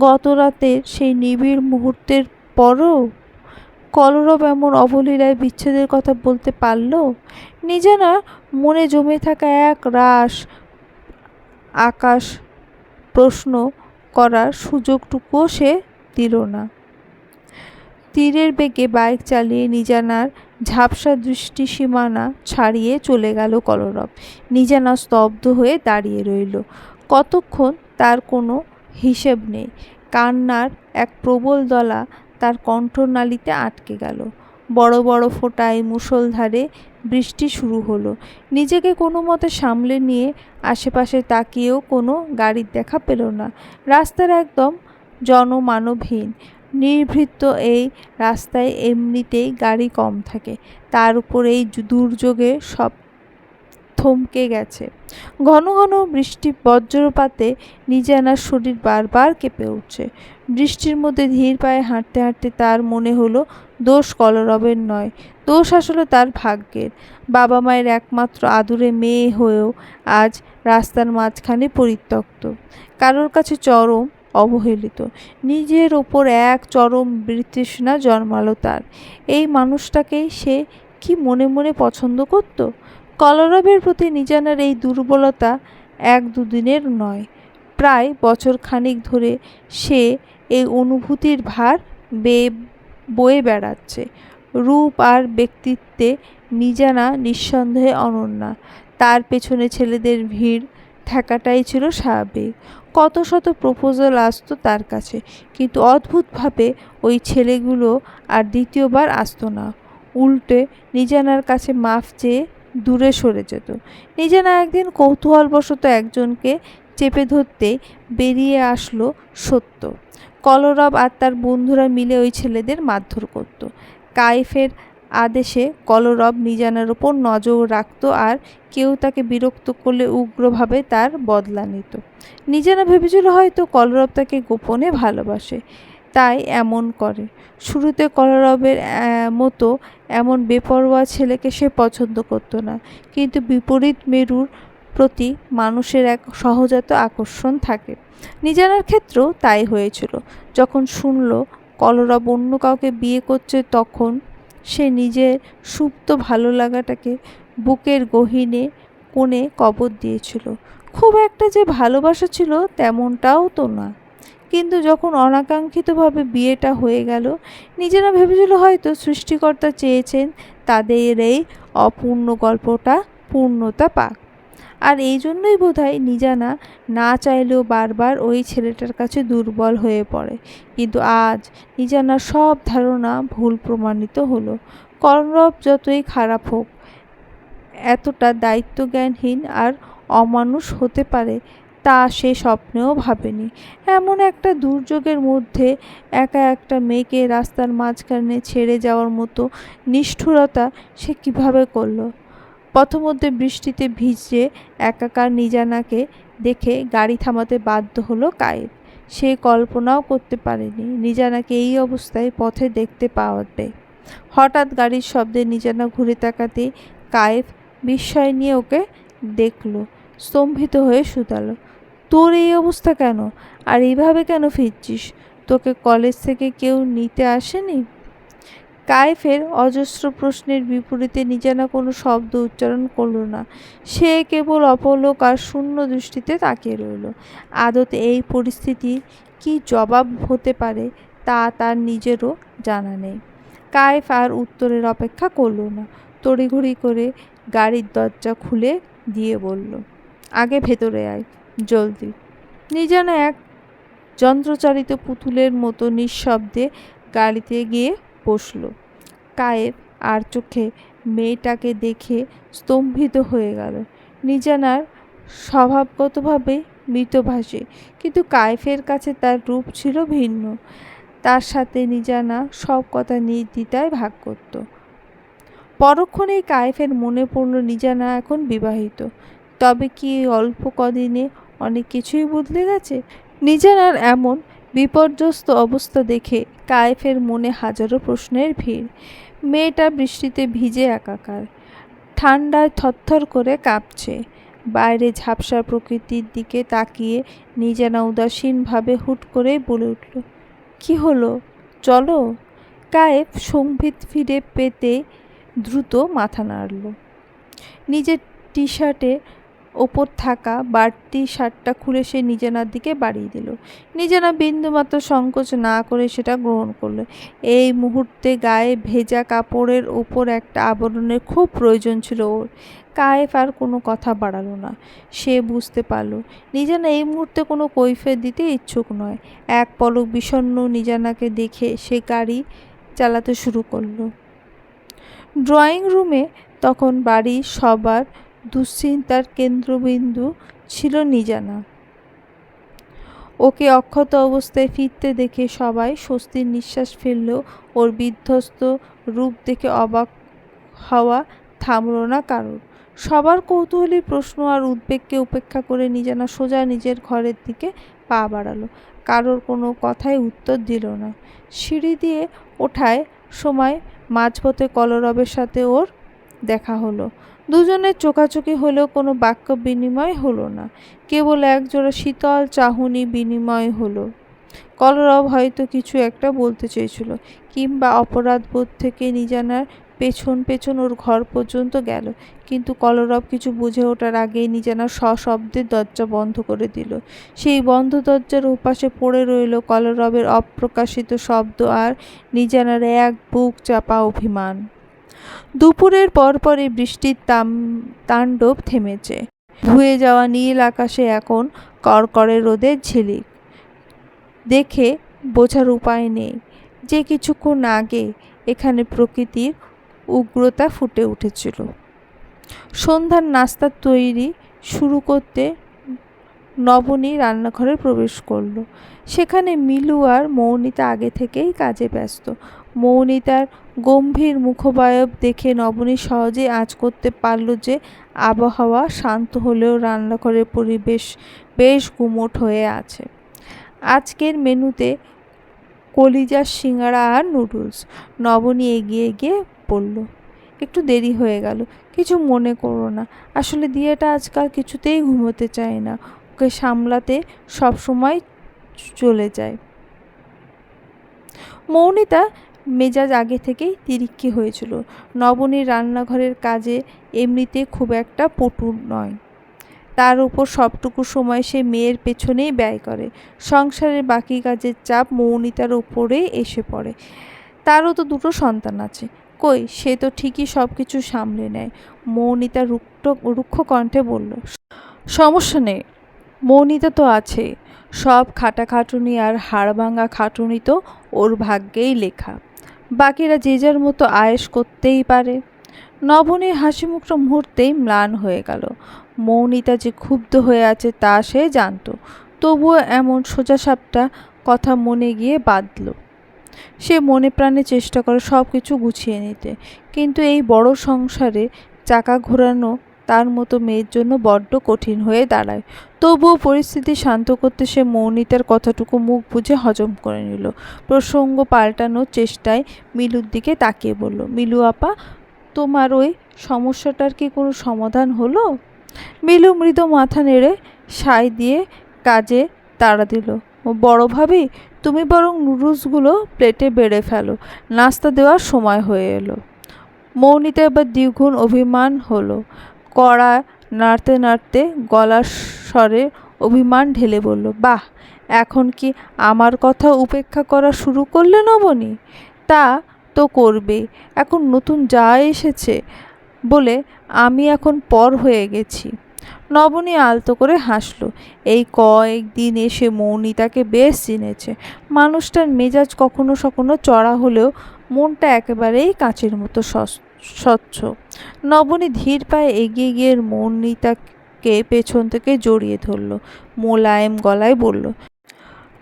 গত রাতের সেই নিবিড় মুহূর্তের পরও কলরব এমন অবলীলায় বিচ্ছেদের কথা বলতে পারল? নিজেনা মনে জমে থাকা এক রাশ আকাশ প্রশ্ন করার সুযোগটুকুও সে দিল না। তীরের বেগে বাইক চালিয়ে নিজেনার ঝাপসা দৃষ্টিসীমানা ছাড়িয়ে চলে গেল কলরব। নিজেনা স্তব্ধ হয়ে দাঁড়িয়ে রইল। কতক্ষণ তার কোনো হিসেব নেই। কান্নার এক প্রবল দলা তার কণ্ঠনালীতে আটকে গেল। বড় বড় ফোঁটায় মুষলধারে বৃষ্টি শুরু হলো। নিজেকে কোনো মতে সামলে নিয়ে আশেপাশে তাকিয়েও কোনো গাড়ির দেখা পেল না। রাস্তার একদম জনমানবহীন নির্ভৃত এই রাস্তায় এমনিতেই গাড়ি কম থাকে, তার উপর এই দুর্যোগে সব থমকে গেছে। ঘন ঘন বৃষ্টি বজ্রপাতে নিজেনার শরীর বারবার কেঁপে উঠছে। বৃষ্টির মধ্যে ধীর পায়ে হাঁটতে হাঁটতে তার মনে হলো দোষ কলরবের নয়, দোষ আসলে তার ভাগ্যের। বাবা মায়ের একমাত্র আদুরে মেয়ে হয়েও আজ রাস্তার মাঝখানে পরিত্যক্ত, কারোর কাছে চরম অবহেলিত। নিজের ওপর এক চরম বিতৃষ্ণা জন্মালো তার। এই মানুষটাকেই সে কি মনে মনে পছন্দ করত? কলরবের প্রতি নিজেনার এই দুর্বলতা এক দুদিনের নয়, প্রায় বছর খানিক ধরে সে এই অনুভূতির ভার বয়ে বেড়াচ্ছে। রূপ আর ব্যক্তিত্বে নিজেনা নিঃসন্দেহে অনন্যা। তার পেছনে ছেলেদের ভিড় থাকাটাই ছিল স্বাভাবিক। কত শত প্রপোজাল আসতো তার কাছে, কিন্তু অদ্ভুতভাবে ওই ছেলেগুলো আর দ্বিতীয়বার আসতো না। উল্টে নিজেনার কাছে মাফ চেয়ে দূরে সরে যেত। নিজেনা একদিন কৌতূহলবশত একজনকে চেপে ধরতে বেরিয়ে আসলো সত্য। কলরব আর তার বন্ধুরা মিলে ওই ছেলেদের মারধর করত। কাইফের আদেশে কলরব নিজেনার ওপর নজর রাখত, আর কেউ তাকে বিরক্ত করলে উগ্রভাবে তার বদলা নিত। নিজেনা ভেবেছিল হয়তো কলরব তাকে গোপনে ভালোবাসে, তাই এমন করে। শুরুতে কলরবের মতো এমন বেপরোয়া ছেলেকে সে পছন্দ করত না, কিন্তু বিপরীত মেরুর প্রতি মানুষের এক সহজাত আকর্ষণ থাকে। নিজেনার ক্ষেত্রেও তাই হয়েছিল। যখন শুনল কলরব অন্য কাউকে বিয়ে করছে, তখন সে নিজের সুপ্ত ভালো লাগাটাকে বুকের গহীনে কোণে কবর দিয়েছিল। খুব একটা যে ভালোবাসা ছিল তেমনটাও তো না। কিন্তু যখন অনাকাঙ্ক্ষিতভাবে বিয়েটা হয়ে গেল, নিজেরা ভেবেছিল হয়তো সৃষ্টিকর্তা চেয়েছেন তাদের এই অপূর্ণ গল্পটা পূর্ণতা পাক। আর এই জন্যই বোধহয় নিজানা না চাইলেও বারবার ওই ছেলেটার কাছে দুর্বল হয়ে পড়ে। কিন্তু আজ নিজানার সব ধারণা ভুল প্রমাণিত হলো। কলরব যতই খারাপ হোক, এতটা দায়িত্বজ্ঞানহীন আর অমানুষ হতে পারে তা সে স্বপ্নেও ভাবেনি। এমন একটা দুর্যোগের মধ্যে একা একটা মেয়েকে রাস্তার মাঝখানে ছেড়ে যাওয়ার মতো নিষ্ঠুরতা সে কিভাবে করলো। পথমধ্যে বৃষ্টিতে ভিজে একাকার নিজানাকে দেখে গাড়ি থামাতে বাধ্য হলো কায়েব। সে কল্পনাও করতে পারেনি নিজানাকে এই অবস্থায় পথে দেখতে পাওয়াবে। হঠাৎ গাড়ির শব্দে নিজানা ঘুরে তাকাতেই কায়েব বিস্ময় নিয়ে ওকে দেখলো। স্তম্ভিত হয়ে শুধালো, তোর এই অবস্থা কেন? আর এইভাবে কেন ফিরছিস? তোকে কলেজ থেকে কেউ নিতে আসেনি? কায়েফের অজস্র প্রশ্নের বিপরীতে নিজানা কোনো শব্দ উচ্চারণ করল না। সে কেবল অপলক আর শূন্য দৃষ্টিতে তাকিয়ে রইল। আদতে এই পরিস্থিতির কী জবাব হতে পারে তা তার নিজেরও জানা নেই। কায়েফ আর উত্তরের অপেক্ষা করল না। তড়িঘড়ি করে গাড়ির দরজা খুলে দিয়ে বলল, আগে ভেতরে আয়, জলদি। নিজানা এক যন্ত্রচালিত পুতুলের মতো নিঃশব্দে গাড়িতে গিয়ে বসল। কায়েব আর চোখে মেয়েটাকে দেখে স্তম্ভিত হয়ে গেল। নিজানার স্বভাবগতভাবে মৃতভাষী, কিন্তু কায়েফের কাছে তার রূপ ছিল ভিন্ন। তার সাথে নিজানা সব কথা নির্দ্বিধায় ভাগ করত। পরক্ষণেই কায়েফের মনে পড়ল নিজানা এখন বিবাহিত। তবে কি অল্প কদিনে অনেক কিছুই বদলে গেছে? নিজানার এমন বিপর্যস্ত অবস্থা দেখে কায়েফের মনে হাজারো প্রশ্নের ভিড়। মেয়েটা বৃষ্টিতে ভিজে একাকার, ঠান্ডায় থরথর করে কাঁপছে। বাইরে ঝাপসা প্রকৃতির দিকে তাকিয়ে নিজানা উদাসীনভাবে হুট করেই বলে উঠল, কি হলো, চলো। কায়েব সম্বিত ফিরে পেতে দ্রুত মাথা নাড়ল। নিজের টি শার্টে ওপর থাকা বাড়তি শার্টটা খুলে সে নিজানার দিকে বাড়িয়ে দিল। নিজানা বিন্দুমাত্র সংকোচ না করে সেটা গ্রহণ করল। এই মুহূর্তে গায়ে ভেজা কাপড়ের ওপর একটা আবরণের খুব প্রয়োজন ছিল ওর। কায়েফ আর কোনো কথা বাড়ালো না। সে বুঝতে পারল নিজানা এই মুহূর্তে কোনো কৈফিয়ত দিতে ইচ্ছুক নয়। এক পলক বিষণ্ণ নিজানাকে দেখে সে গাড়ি চালাতে শুরু করলো। ড্রয়িং রুমে তখন বাড়ির সবার দুশ্চিন্তার কেন্দ্রবিন্দু ছিল নিজানা। ওকে অক্ষত অবস্থায় ফিরতে দেখে সবাই স্বস্তির নিঃশ্বাস ফেললেও ওর বিধ্বস্ত রূপ দেখে অবাক হওয়া থামল না কারোর। সবার কৌতূহলী প্রশ্ন আর উদ্বেগকে উপেক্ষা করে নিজানা সোজা নিজের ঘরের দিকে পা বাড়ালো। কারোর কোনো কথায় উত্তর দিল না। সিঁড়ি দিয়ে ওঠায় সময় মাঝপথে কলরবের সাথে ওর দেখা হলো। দুজনের চোখাচোখি হলেও কোনো বাক্য বিনিময় হলো না। কেবল একজোড়া শীতল চাহনি বিনিময় হলো। কলরব হয়তো কিছু একটা বলতে চেয়েছিল, কিংবা অপরাধবোধ থেকে নিজানার পেছন পেছন ওর ঘর পর্যন্ত গেল। কিন্তু কলরব কিছু বুঝে ওঠার আগেই নিজানা সশব্দে দরজা বন্ধ করে দিল। সেই বন্ধ দরজার ওপাশে পড়ে রইল কলরবের অপ্রকাশিত শব্দ আর নিজানার এক বুক চাপা অভিমান। দুপুরের পরপরই বৃষ্টির তাণ্ডব থেমেছে। ধুয়ে যাওয়া নীল আকাশে এখন কড়কড়ে রোদের ঝিলিক। দেখে বোঝার উপায় নেই যে কিছুক্ষণ আগে এখানে প্রকৃতির উগ্রতা ফুটে উঠেছিল। সন্ধ্যার নাস্তা তৈরি শুরু করতে নবনী রান্নাঘরে প্রবেশ করল। সেখানে মিলু আর মৌনিতা আগে থেকেই কাজে ব্যস্ত। মৌনিতার গম্ভীর মুখবয়ব দেখে নবনী সহজেই আঁচ করতে পারল যে আবহাওয়া শান্ত হলেও রান্নাঘরের পরিবেশ বেশ গুমোট হয়ে আছে। আজকের মেনুতে কলিজার সিঙ্গাড়া আর নুডলস। নবনী এগিয়ে গিয়ে বলল, একটু দেরি হয়ে গেল, কিছু মনে করো না। আসলে দিয়েটা আজকাল কিছুতেই ঘুমোতে চায় না, ওকে সামলাতে সবসময় চলে যায়। মৌনিতা মেজাজ আগে থেকেই তিরিক্ষি হয়েছিল। নবনীর রান্নাঘরের কাজে এমনিতে খুব একটা পটু নয়। তার উপর সবটুকু সময় সে মেয়ের পেছনেই ব্যয় করে। সংসারের বাকি কাজের চাপ মৌমিতার উপরেই এসে পড়ে। তারও তো দুটো সন্তান আছে, কই সে তো ঠিকই সব কিছু সামলে নেয়। মৌমিতা রুক্ষ কণ্ঠে বলল, সমস্যা নেই, মৌমিতা তো আছে। সব খাটাখাটুনি আর হাড়ভাঙা খাটুনি তো ওর ভাগ্যেই লেখা। বাকিরা যে যার মতো আয়েশ করতেই পারে। নবনীর হাসি মুখটা মুহূর্তেই ম্লান হয়ে গেল। মৌমিতা যে ক্ষুব্ধ হয়ে আছে তা সে জানত, তবুও এমন সোজাসাপটা কথা মনে গিয়ে বাঁধল। সে মনে প্রাণে চেষ্টা করে সব কিছু গুছিয়ে নিতে, কিন্তু এই বড় সংসারে চাকা ঘোরানো তার মতো মেয়ের জন্য বড্ড কঠিন হয়ে দাঁড়ায়। তবুও পরিস্থিতি শান্ত করতে সে মৌমিতার কথাটুকু মুখ বুজে হজম করে নিল। প্রসঙ্গ পাল্টানোর চেষ্টায় মিলুর দিকে তাকিয়ে বলল, মিলু আপা, তোমার ওই সমস্যাটার কি কোনো সমাধান হলো? মিলু মৃদু মাথা নেড়ে সায় দিয়ে কাজে তাড়া দিল। বড় ভাবি, তুমি বরং নুডলসগুলো প্লেটে বেড়ে ফেলো, নাস্তা দেওয়ার সময় হয়ে এলো। মৌমিতা এবার দ্বিগুণ অভিমান হলো। কড়া নাড়তে নাড়তে গলার স্বরে অভিমান ঢেলে বলল, বাহ, এখন কি আমার কথা উপেক্ষা করা শুরু করলে নবনী? তা তো করবে, এখন নতুন যা এসেছে বলে আমি এখন পর হয়ে গেছি। নবনী আলতো করে হাসল। এই কয়েকদিন এসে মৌমিতাকে বেশ চিনেছে। মানুষটার মেজাজ কখনো কখনো চড়া হলেও মনটা একেবারেই কাঁচের মতো স্বচ্ছ। নবনী ধীর পায়ে এগিয়ে গিয়ে মৌমিতাকে পেছন থেকে জড়িয়ে ধরল। মোলায়েম গলায় বলল,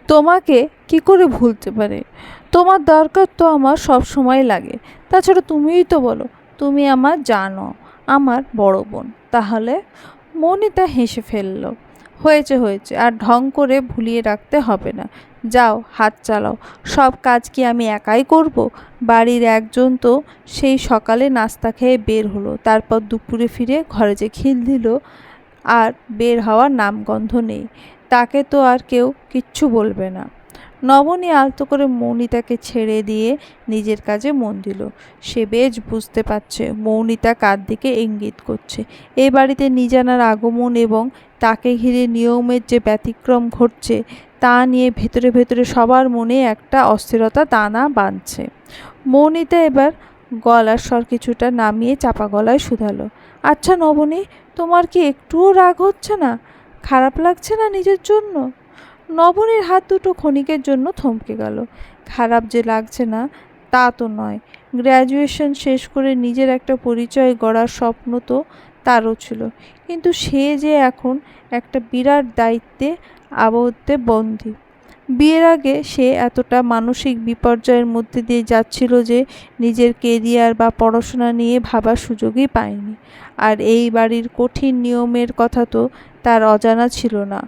তোমাকে কি করে ভুলতে পারে? তোমার দরকার তো আমার সব সময় লাগে। তাছাড়া তুমিই তো বলো তুমি আমার জানো, আমার বড় বোন। তাহলে? মৌমিতা হেসে ফেলল। হয়েছে হয়েছে, আর ঢং করে ভুলিয়ে রাখতে হবে না। যাও হাত চালাও। সব কাজ কি আমি একাই করব? বাড়ির একজন তো সেই সকালে নাস্তা খেয়ে বের হলো, তারপর দুপুরে ফিরে ঘরে যে খিল দিল, আর বের হওয়ার নামগন্ধ নেই। তাকে তো আর কেউ কিচ্ছু বলবে না। নবনী আলতো করে মৌমিতাকে ছেড়ে দিয়ে নিজের কাজে মন দিল। সে বেশ বুঝতে পারছে মৌমিতা কার দিকে ইঙ্গিত করছে। এই বাড়িতে নিজানার আগমন এবং তাকে ঘিরে নিয়মের যে ব্যতিক্রম ঘটছে তা নিয়ে ভেতরে ভেতরে সবার মনে একটা অস্থিরতা দানা বাঁধছে। মৌমিতা এবার গলার স্বর কিছুটা নামিয়ে চাপা গলায় শুধালো, আচ্ছা নবনী, তোমার কি একটুও রাগ হচ্ছে না? খারাপ লাগছে না নিজের জন্য? নবনীর হাত দুটো ক্ষণিকের জন্য থমকে গেল। খারাপ যে লাগছে না তা তো নয়। গ্র্যাজুয়েশন শেষ করে নিজের একটা পরিচয় গড়ার স্বপ্ন তো তারও ছিল, কিন্তু সে যে এখন একটা বিরাট দায়িত্বে আবদ্ধে বন্দী। বিয়ের আগে সে এতটা মানসিক বিপর্যয়ের মধ্যে দিয়ে যাচ্ছিল যে নিজের কেরিয়ার বা পড়াশোনা নিয়ে ভাবার সুযোগই পায়নি। আর এই বাড়ির কঠিন নিয়মের কথা তো তার অজানা ছিল না।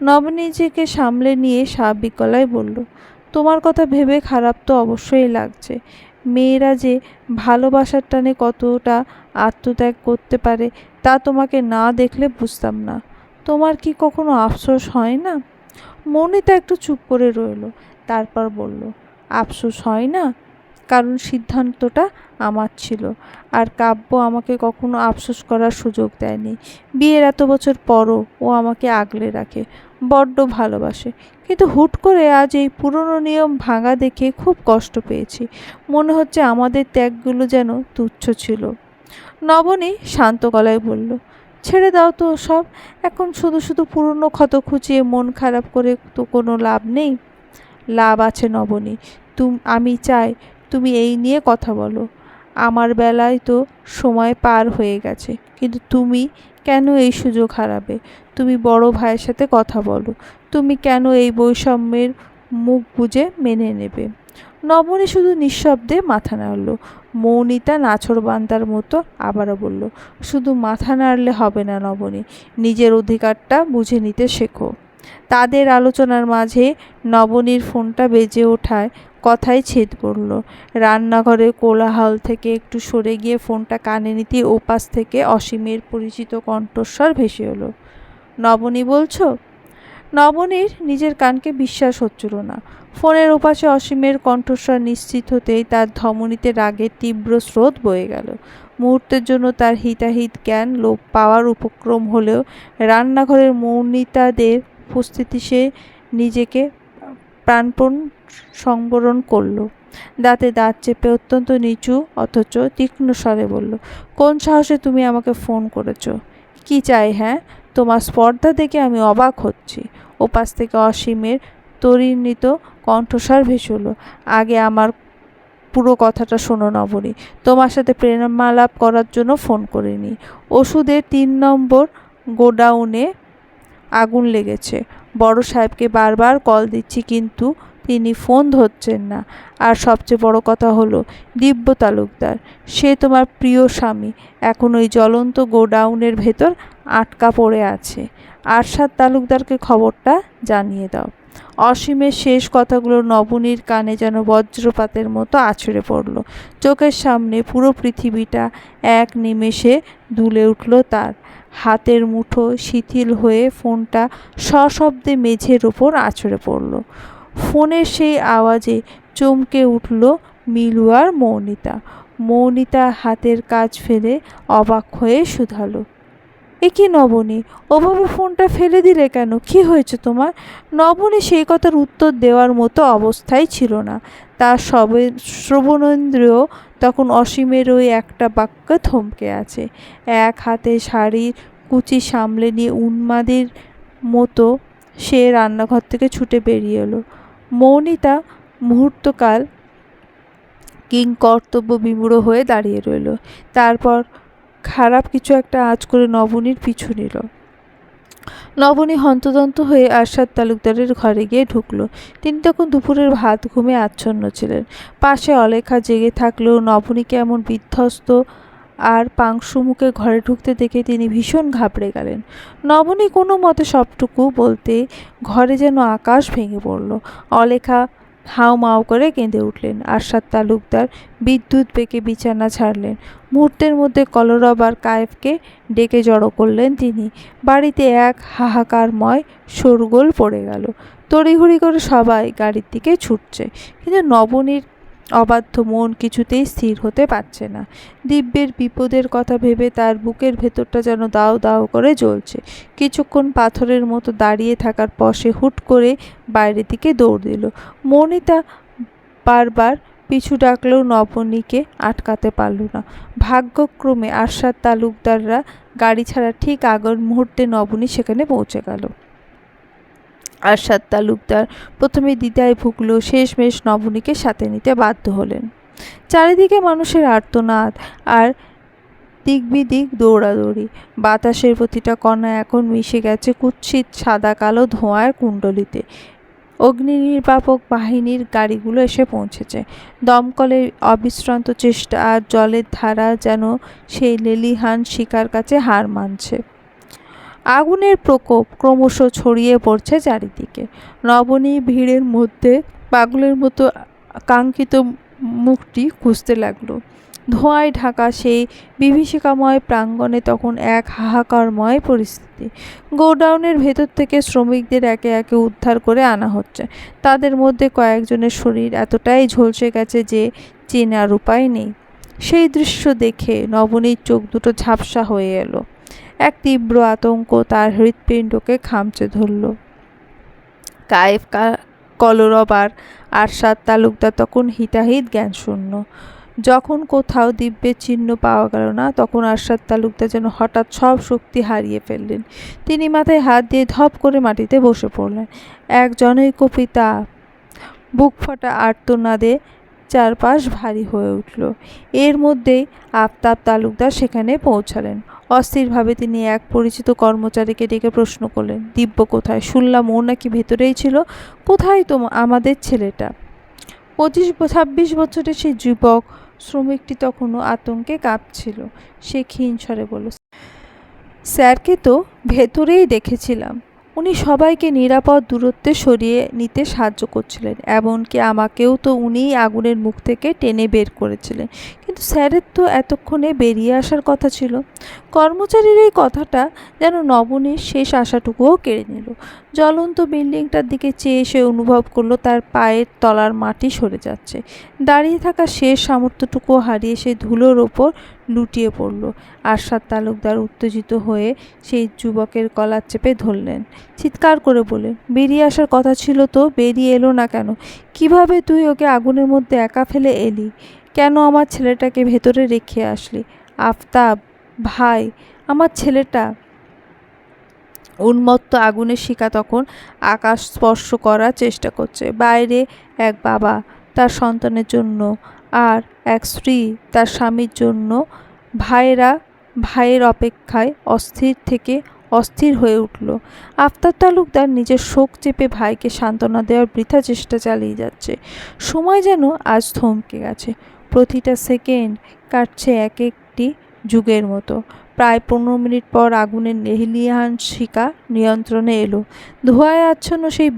নবনী নিজেকে সামলে নিয়ে স্বাভাবিক গলায় বলল, তোমার কথা ভেবে খারাপ তো অবশ্যই লাগছে। মেয়েরা যে ভালোবাসার টানে কতটা আত্মত্যাগ করতে পারে তা তোমাকে না দেখলে বুঝতাম না। তোমার কি কখনো আফসোস হয় না? মৌমিতা একটু চুপ করে রইল, তারপর বলল, আফসোস হয় না, কারণ সিদ্ধান্তটা আমার ছিল। আর কাব্য আমাকে কখনো আফসোস করার সুযোগ দেয়নি। বিয়ের এত বছর পরও ও আমাকে আগলে রাখে, বড্ড ভালোবাসে। কিন্তু হুট করে আজ এই পুরনো নিয়ম ভাঙা দেখে খুব কষ্ট পেয়েছি। মনে হচ্ছে আমাদের ত্যাগগুলো যেন তুচ্ছ ছিল। নবনী শান্ত গলায় বলল, ছেড়ে দাও তো সব। এখন শুধু শুধু পুরনো ক্ষত খুঁচিয়ে মন খারাপ করে তো কোনো লাভ নেই। লাভ আছে নবনী, আমি চাই তুমি এই নিয়ে কথা বলো। আমার বেলায় তো সময় পার হয়ে গেছে, কিন্তু তুমি কেন এই সুযোগ হারাবে? তুমি বড় ভাইয়ের সাথে কথা বলো। তুমি কেন এই বৈষম্যের মুখ বুজে মেনে নেবে? নবনী শুধু নিঃশব্দে মাথা নাড়ল। মৌমিতা নাছোড়বান্দার মতো আবারও বলল, শুধু মাথা নাড়লে হবে না নবনী, নিজের অধিকারটা বুঝে নিতে শেখো। তাদের আলোচনার মাঝে নবনীর ফোনটা বেজে ওঠায় কথায় ছেদ পড়ল। রান্নাঘরের কোলাহল থেকে একটু সরে গিয়ে ফোনটা কানে নিতে ওপাশ থেকে অসীমের পরিচিত কণ্ঠস্বর ভেসে এলো, নবনী বলছো? নবনীর নিজের কানকে বিশ্বাস হচ্ছিল না। ফোনের ওপাশে অসীমের কণ্ঠস্বর নিশ্চিত হতেই তার ধমনীতে রাগের তীব্র স্রোত বয়ে গেল। মুহূর্তের জন্য তার হিতাহিত জ্ঞান লোপ পাওয়ার উপক্রম হলেও রান্নাঘরের মৌনিতাদের উপস্থিতি সে নিজেকে প্রাণপণ সংবরণ করল। দাঁতে দাঁত চেপে অত্যন্ত নিচু অথচ তীক্ষ্ণ স্বরে বলল, কোন সাহসে তুমি আমাকে ফোন করেছ? কি চাই? হ্যাঁ, তোমার স্পর্ধা দেখে আমি অবাক হচ্ছি। ওপাশ থেকে অসীমের তরিণীত কণ্ঠস্বর ভেসে হলো, আগে আমার পুরো কথাটা শোনো নবনী। তোমার সাথে প্রেমালাপ করার জন্য ফোন করিনি। ওষুধের 3 নম্বর গোডাউনে আগুন লেগেছে। বড় সাহেবকে বারবার কল দিচ্ছি কিন্তু তিনি ফোন ধরছেন না। আর সবচেয়ে বড় কথা হলো দিব্য তালুকদার, সে তোমার প্রিয় স্বামী, এখন ওই জ্বলন্ত গোডাউনের ভেতর আটকা পড়ে আছে। আরশাদ তালুকদারকে খবরটা জানিয়ে দাও। অসীমের শেষ কথাগুলো নবনীর কানে যেন বজ্রপাতের মতো আছড়ে পড়ল। চোখের সামনে পুরো পৃথিবীটা এক নিমেষে দুলে উঠল তার। হাতের মুঠো শিথিল হয়ে ফোনটা সশব্দে মেঝের ওপর আছড়ে পড়ল। ফোনের সেই আওয়াজে চমকে উঠল মিলু আর মৌনিতা। মৌনিতা হাতের কাজ ফেলে অবাক হয়ে শুধালো, এ কি নবনী, ওভাবে ফোনটা ফেলে দিলে কেন? কি হয়েছে তোমার? নবনী সেই কথার উত্তর দেওয়ার মতো অবস্থায় ছিল না। তার শ্রবণেন্দ্রিয় তখন অসীমের ওই একটা বাক্যে থমকে আছে। এক হাতে শাড়ির কুচি সামলে নিয়ে উন্মাদের মতো সে রান্নাঘর থেকে ছুটে বেরিয়ে এলো। মৌনিতা মুহূর্তকাল কিংকর্তব্য বিমূঢ় হয়ে দাঁড়িয়ে রইল। তারপর খারাপ কিছু একটা আঁচ করে নবনীর পিছু নিল। নবনী হন্তদন্ত হয়ে আরশাদ তালুকদারের ঘরে গিয়ে ঢুকল। তিনি তখন দুপুরের ভাত ঘুমে আচ্ছন্ন ছিলেন। পাশে অলেখা জেগে থাকলেও নবনীকে এমন বিধ্বস্ত আর পাংশু মুখে ঘরে ঢুকতে দেখে তিনি ভীষণ ঘাবড়ে গেলেন। নবনী কোনো মতে সবটুকু বলতে ঘরে যেন আকাশ ভেঙে পড়ল। অলেখা হাউ মাউ করে কেঁদে উঠলেন। আরশাদ তালুকদার বিদ্যুৎ বেগে বিছানা ছাড়লেন। মুহূর্তের মধ্যে কলরব আর কায়েবকে ডেকে জড়ো করলেন তিনি। বাড়িতে এক হাহাকারময় শোরগোল পড়ে গেল। তড়িঘড়ি করে সবাই গাড়ির দিকে ছুটছে, কিন্তু নবনীর অবাধ্য মন কিছুতেই স্থির হতে পারছে না। দিব্যের বিপদের কথা ভেবে তার বুকের ভেতরটা যেন দাউ দাউ করে জ্বলছে। কিছুক্ষণ পাথরের মতো দাঁড়িয়ে থাকার পর সে হুট করে বাইরের দিকে দৌড় দিল। মৌনিতা বারবার পিছু ডাকলেও নবনীকে আটকাতে পারল না। ভাগ্যক্রমে আরশাদ তালুকদাররা গাড়ি ছাড়া ঠিক আগের মুহূর্তে নবনী সেখানে পৌঁছে গেল। আরশাদ তালুকদার প্রথমে দ্বিধায় ভুগল, শেষমেশ নবনীকে সাথে নিতে বাধ্য হলেন। চারিদিকে মানুষের আর্তনাদ আর দিক দৌড়াদৌড়ি। বাতাসের প্রতিটা কণা এখন মিশে গেছে কুৎসিত সাদা কালো ধোঁয়ার কুণ্ডলিতে। অগ্নি নির্বাপক বাহিনীর গাড়িগুলো এসে পৌঁছেছে। দমকলের অবিশ্রান্ত চেষ্টা আর জলের ধারা যেন সেই লেলিহান শিকার কাছে হার মানছে। আগুনের প্রকোপ ক্রমশ ছড়িয়ে পড়ছে চারিদিকে। নবনী ভিড়ের মধ্যে পাগলের মতো কাঙ্ক্ষিত মুখটি খুঁজতে লাগলো। ধোঁয়ায় ঢাকা সেই বিভীষিকাময় প্রাঙ্গণে তখন এক হাহাকারময় পরিস্থিতি। গোডাউনের ভেতর থেকে শ্রমিকদের একে একে উদ্ধার করে আনা হচ্ছে। তাদের মধ্যে কয়েকজনের শরীর এতটাই ঝলসে গেছে যে চেনার উপায় নেই। সেই দৃশ্য দেখে নবনীর চোখ দুটো ঝাপসা হয়ে এলো। এক তীব্র আতঙ্ক তার হৃৎপিণ্ডকে খামচে ধরল। কায়েব, কলরব আর আরশাদ তালুকদার তখন হিতাহিত জ্ঞানশূন্য। যখন কোথাও দিব্যের চিহ্ন পাওয়া গেল না, তখন আরশাদ তালুকদার যেন হঠাৎ সব শক্তি হারিয়ে ফেললেন। তিনি মাথায় হাত দিয়ে ধপ করে মাটিতে বসে পড়লেন। এক জনৈক পিতা বুকফাটা আর্তনাদে চারপাশ ভারী হয়ে উঠল। এর মধ্যেই আফতাব তালুকদার সেখানে পৌঁছালেন। অস্থিরভাবে তিনি এক পরিচিত কর্মচারীকে ডেকে প্রশ্ন করলেন, দিব্য কোথায়? শুনলাম ও নাকি ভেতরেই ছিল। কোথায় আমাদের ছেলেটা? 25-26 বছরের সেই যুবক শ্রমিকটি তখনও আতঙ্কে কাঁপছিল। সে ক্ষীণ স্বরে বলল, স্যারকে তো ভেতরেই দেখেছিলাম। উনি সবাইকে নিরাপদ দূরত্বে সরিয়ে নিতে সাহায্য করছিলেন, এমনকি আমাকেও তো উনিই আগুনের মুখ থেকে টেনে বের করেছিলেন। কিন্তু স্যারের তো এতক্ষণে বেরিয়ে আসার কথা ছিল। কর্মচারীর এই কথাটা যেন নবনীর শেষ আশাটুকুও কেড়ে নিল। জ্বলন্ত বিল্ডিংটার দিকে চেয়ে সে অনুভব করলো তার পায়ের তলার মাটি সরে যাচ্ছে। দাঁড়িয়ে থাকা শেষ সামর্থ্যটুকু হারিয়ে সে ধুলোর ওপর লুটিয়ে পড়ল। আরশাদ তালুকদার উত্তেজিত হয়ে সেই যুবকের কলার চেপে ধরলেন, চিৎকার করে বললেন, বেরিয়ে আসার কথা ছিল তো, বেরিয়ে এলো না কেন? কিভাবে তুই ওকে আগুনের মধ্যে একা ফেলে এলি? কেন আমার ছেলেটাকে ভেতরে রেখে আসলি? আফতাব ভাই, আমার ছেলেটা। উন্মত্ত আগুনের শিখা তখন আকাশ স্পর্শ করার চেষ্টা করছে। বাইরে এক বাবা তার সন্তানের জন্য, আর এক স্ত্রী তার স্বামীর জন্য। ভাইয়ের অপেক্ষায় অস্থির হয়ে উঠল। আফতাব তালুকদার নিজের শোক চেপে ভাইকে সান্ত্বনা দেওয়ার বৃথা চেষ্টা চালিয়ে যাচ্ছে। সময় যেন আজ থমকে গেছে। প্রতিটা সেকেন্ড কাটছে এক একটি যুগের মতো। প্রায় 15 মিনিট পর আগুনের লেলিহান শিখা নিয়ন্ত্রণে এলো। ধোঁয়ায় আচ্ছন্ন সেই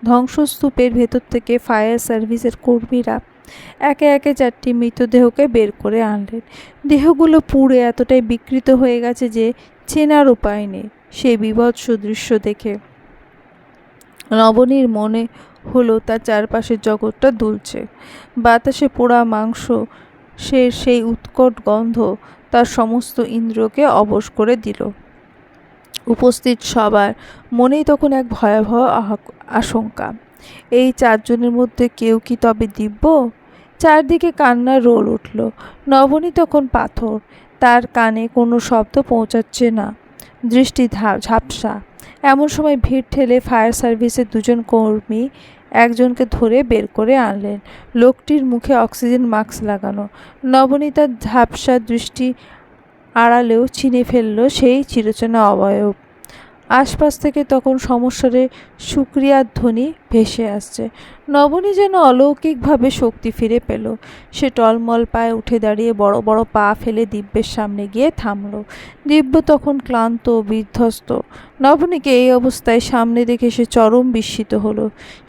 ধ্বংসস্তূপের ভেতর থেকে ফায়ার সার্ভিসের কর্মীরা একে একে 4টি মৃতদেহকে বের করে আনলেন। দেহগুলো পুড়ে এতটাই বিকৃত হয়ে গেছে যে চেনার উপায় নেই। সেই বীভৎস দৃশ্য দেখে নবনীর মনে হলো তার চারপাশের জগৎটা দুলছে। বাতাসে পোড়া মাংস সেই উৎকট গন্ধ তার সমস্ত ইন্দ্রিয়কে অবশ করে দিল। উপস্থিত সবার মনেই তখন এক ভয়াবহ আশঙ্কা। এই 4 জনের মধ্যে কেউ কি তবে দিব্য? চারদিকে কান্নার রোল উঠল। নবনী তখন পাথর, তার কানে কোনো শব্দ পৌঁছাচ্ছে না, দৃষ্টি ঝাপসা। এমন সময় ভিড় ঠেলে ফায়ার সার্ভিসের 2 জন কর্মী একজনকে ধরে বের করে আনলেন। লোকটির মুখে অক্সিজেন মাস্ক লাগানো। নবনী তার ঝাপসা দৃষ্টি আড়ালেও চিনে ফেলল সেই চিরচেনা অবয়ব। আশপাশ থেকে তখন সমস্বরে শুকরিয়ার ধ্বনি ভেসে আসছে। নবনী যেন অলৌকিকভাবে শক্তি ফিরে পেল। সে টলমল পায়ে উঠে দাঁড়িয়ে বড় বড় পা ফেলে দিব্যের সামনে গিয়ে থামল। দিব্য তখন ক্লান্ত বিধ্বস্ত। নবনীকে এই অবস্থায় সামনে দেখে সে চরম বিস্মিত হলো।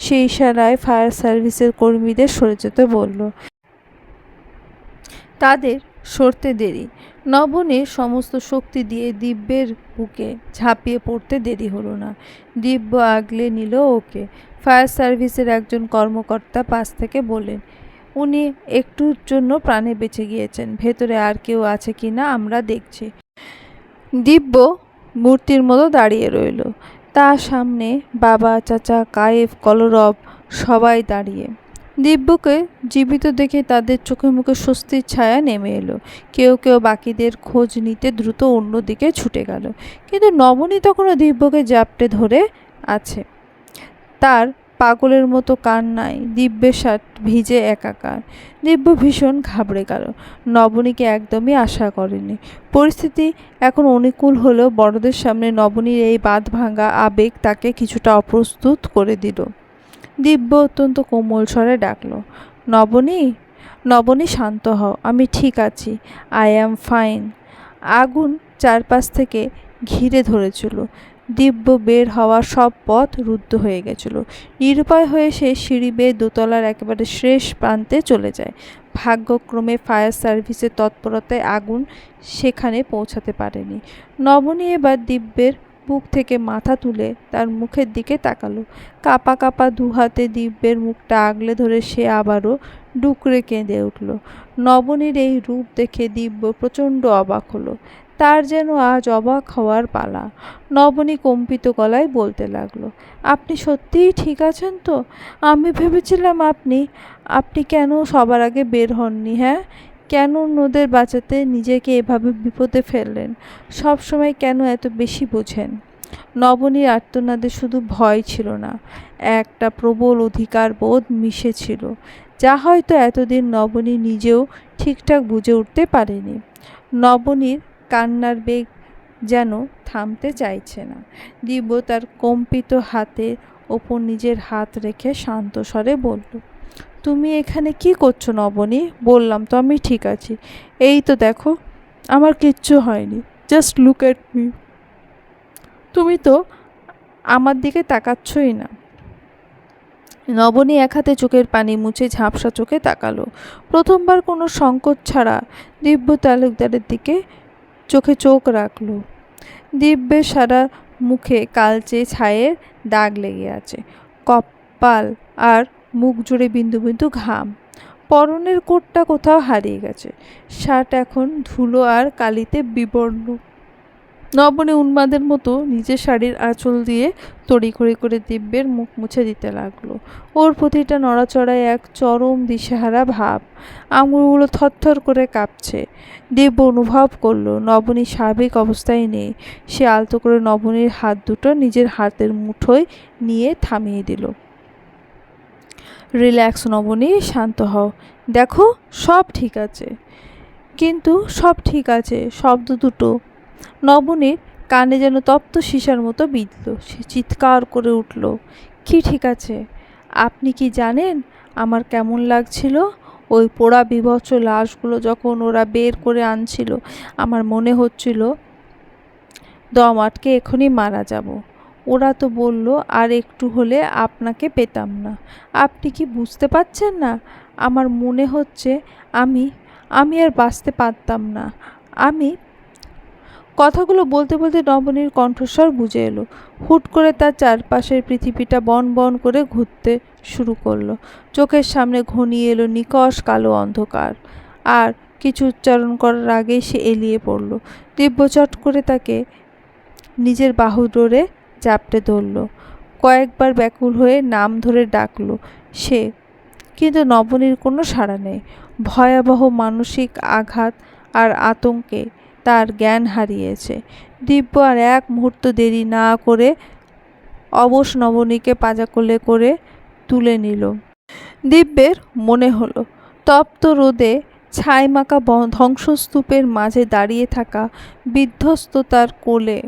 সেই ইশারায় ফায়ার সার্ভিসের কর্মীদের সরে যেতে বলল। তাদের সরতে দেরি। নবনীর সমস্ত শক্তি দিয়ে দিব্যের বুকে ঝাঁপিয়ে পড়তে দেরি হলো না। দিব্য আগলে নিল ওকে। ফায়ার সার্ভিসের একজন কর্মকর্তা পাশ থেকে বললেন, উনি একটুর জন্য প্রাণে বেঁচে গিয়েছেন। ভেতরে আর কেউ আছে কি না আমরা দেখছি। দিব্য মূর্তির মতো দাঁড়িয়ে রইল। তার সামনে বাবা, চাচা, কায়েব, কলরব সবাই দাঁড়িয়ে। দিব্যকে জীবিত দেখে তাদের চোখে মুখে স্বস্তির ছায়া নেমে এলো। কেউ কেউ বাকিদের খোঁজ নিতে দ্রুত অন্যদিকে ছুটে গেল। কিন্তু নবনী তখনও দিব্যকে জাপটে ধরে আছে। তার পাগলের মতো কান্নায় দিব্যের শার্ট ভিজে একাকার। দিব্য ভীষণ ঘাবড়ে গেল। নবনীকে একদমই আশা করেনি। পরিস্থিতি এখন অনুকূল হলেও বড়দের সামনে নবনীর এই বাঁধ ভাঙা আবেগ তাকে কিছুটা অপ্রস্তুত করে দিল। দিব্য অত্যন্ত কোমল স্বরে ডাকল, নবনী, নবনী শান্ত হও, আমি ঠিক আছি, আই অ্যাম ফাইন। আগুন চারপাশ থেকে ঘিরে ধরেছিল। দিব্য বের হওয়ার সব পথ রুদ্ধ হয়ে গেছিল। নিরুপায় হয়ে সে সিঁড়ি বেয়ে দোতলার একেবারে শেষ প্রান্তে চলে যায়। ভাগ্যক্রমে ফায়ার সার্ভিসের তৎপরতায় আগুন সেখানে পৌঁছাতে পারেনি। নবনী এবার দিব্যের বুক থেকে মাথা তুলে তার মুখের দিকে তাকালো। কাঁপা কাঁপা 2 হাতে দিব্যের মুখটা আগলে ধরে সে আবারও ডুকরে কেঁদে উঠল। নবনীর এই রূপ দেখে দিব্য প্রচণ্ড অবাক হলো। তার যেন আজ অবাক হওয়ার পালা। নবনী কম্পিত গলায় বলতে লাগলো, আপনি সত্যিই ঠিক আছেন তো? আমি ভেবেছিলাম আপনি কেন সবার আগে বের হননি? হ্যাঁ, কেন অন্যদের বাঁচাতে নিজেকে এভাবে বিপদে ফেললেন? সব সময় কেন এত বেশি বোঝেন? নবনীর আর্তনাদে শুধু ভয় ছিল না, একটা প্রবল অধিকার বোধ মিশে ছিল, যা হয়তো এতদিন নবনী নিজেও ঠিকঠাক বুঝে উঠতে পারেনি। নবনীর কান্নার বেগ যেন থামতে চাইছে না। দিব্য তার কম্পিত হাতের ওপর নিজের হাত রেখে শান্ত স্বরে বলল, তুমি এখানে কি করছো নবনী? বললাম তো আমি ঠিক আছি। এই তো দেখো, আমার কিচ্ছু হয়নি। Just look at me. তুমি তো আমার দিকে তাকাচ্ছই না। নবনী এক হাতে চোখের পানি মুছে ঝাপসা চোখে তাকালো। প্রথমবার কোনো সংকোচ ছাড়া দিব্য তালুকদারের দিকে চোখে চোখ রাখল। দিব্যের সারা মুখে কালচে ছায়ের দাগ লেগে আছে, কপাল আর মুখ জুড়ে বিন্দু বিন্দু ঘাম। পরনের কোটটা কোথাও হারিয়ে গেছে, শার্ট এখন ধুলো আর কালিতে বিবর্ণ। নবনী উন্মাদের মতো নিজের শাড়ির আঁচল দিয়ে তড়িঘড়ি করে দিব্যের মুখ মুছে দিতে লাগলো। ওর প্রতিটা নড়াচড়ায় এক চরম দিশেহারা ভাব, আঙুলগুলো থরথর করে কাঁপছে। দিব্য অনুভব করলো নবনী স্বাভাবিক অবস্থায় নেই। সে আলতো করে নবনীর হাত দুটো নিজের হাতের মুঠোয় নিয়ে থামিয়ে দিল। রিল্যাক্স নবনী, শান্ত হও। দেখো, সব ঠিক আছে। কিন্তু সব ঠিক আছে শব্দ দুটো নবনীর কানে যেন তপ্ত সীসার মতো বিঁধল। সে চিৎকার করে উঠল, কি ঠিক আছে? আপনি কি জানেন আমার কেমন লাগছিল? ওই পোড়া বীভৎস লাশগুলো যখন ওরা বের করে আনছিল, আমার মনে হচ্ছিল দম আটকে এখনই মারা যাব। ওরা তো বলল আর একটু হলে আপনাকে পেতাম না। আপনি কি বুঝতে পারছেন না? আমার মনে হচ্ছে আমি আমি আর বাঁচতে পারতাম না। আমি কথাগুলো বলতে বলতে নবনীর কণ্ঠস্বর বুঝে এলো। হুট করে তার চারপাশের পৃথিবীটা বন বন করে ঘুরতে শুরু করলো। চোখের সামনে ঘনিয়ে এলো নিকষ কালো অন্ধকার। আর কিছু উচ্চারণ করার আগেই সে এলিয়ে পড়ল। দিব্য চট করে তাকে নিজের বাহু ডোরে জাপটে ধরল। কয়েকবার ব্যাকুল হয়ে নাম ধরে ডাকলো সে, কিন্তু নবনীর কোনো সাড়া নেই। ভয়াবহ মানসিক আঘাত আর আতঙ্কে তার জ্ঞান হারিয়েছে। দিব্য আর এক মুহূর্ত দেরি না করে অবশ নবনীকে পাঁজাকোলে করে তুলে নিল। দিব্যের মনে হলো তপ্ত রোদে ছাইমাখা ধ্বংসস্তূপের মাঝে দাঁড়িয়ে থাকা বিধ্বস্ত তার কোলে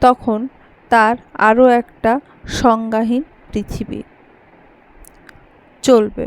তখন তার আরও একটা সংজ্ঞাহীন পৃথিবী। চলবে।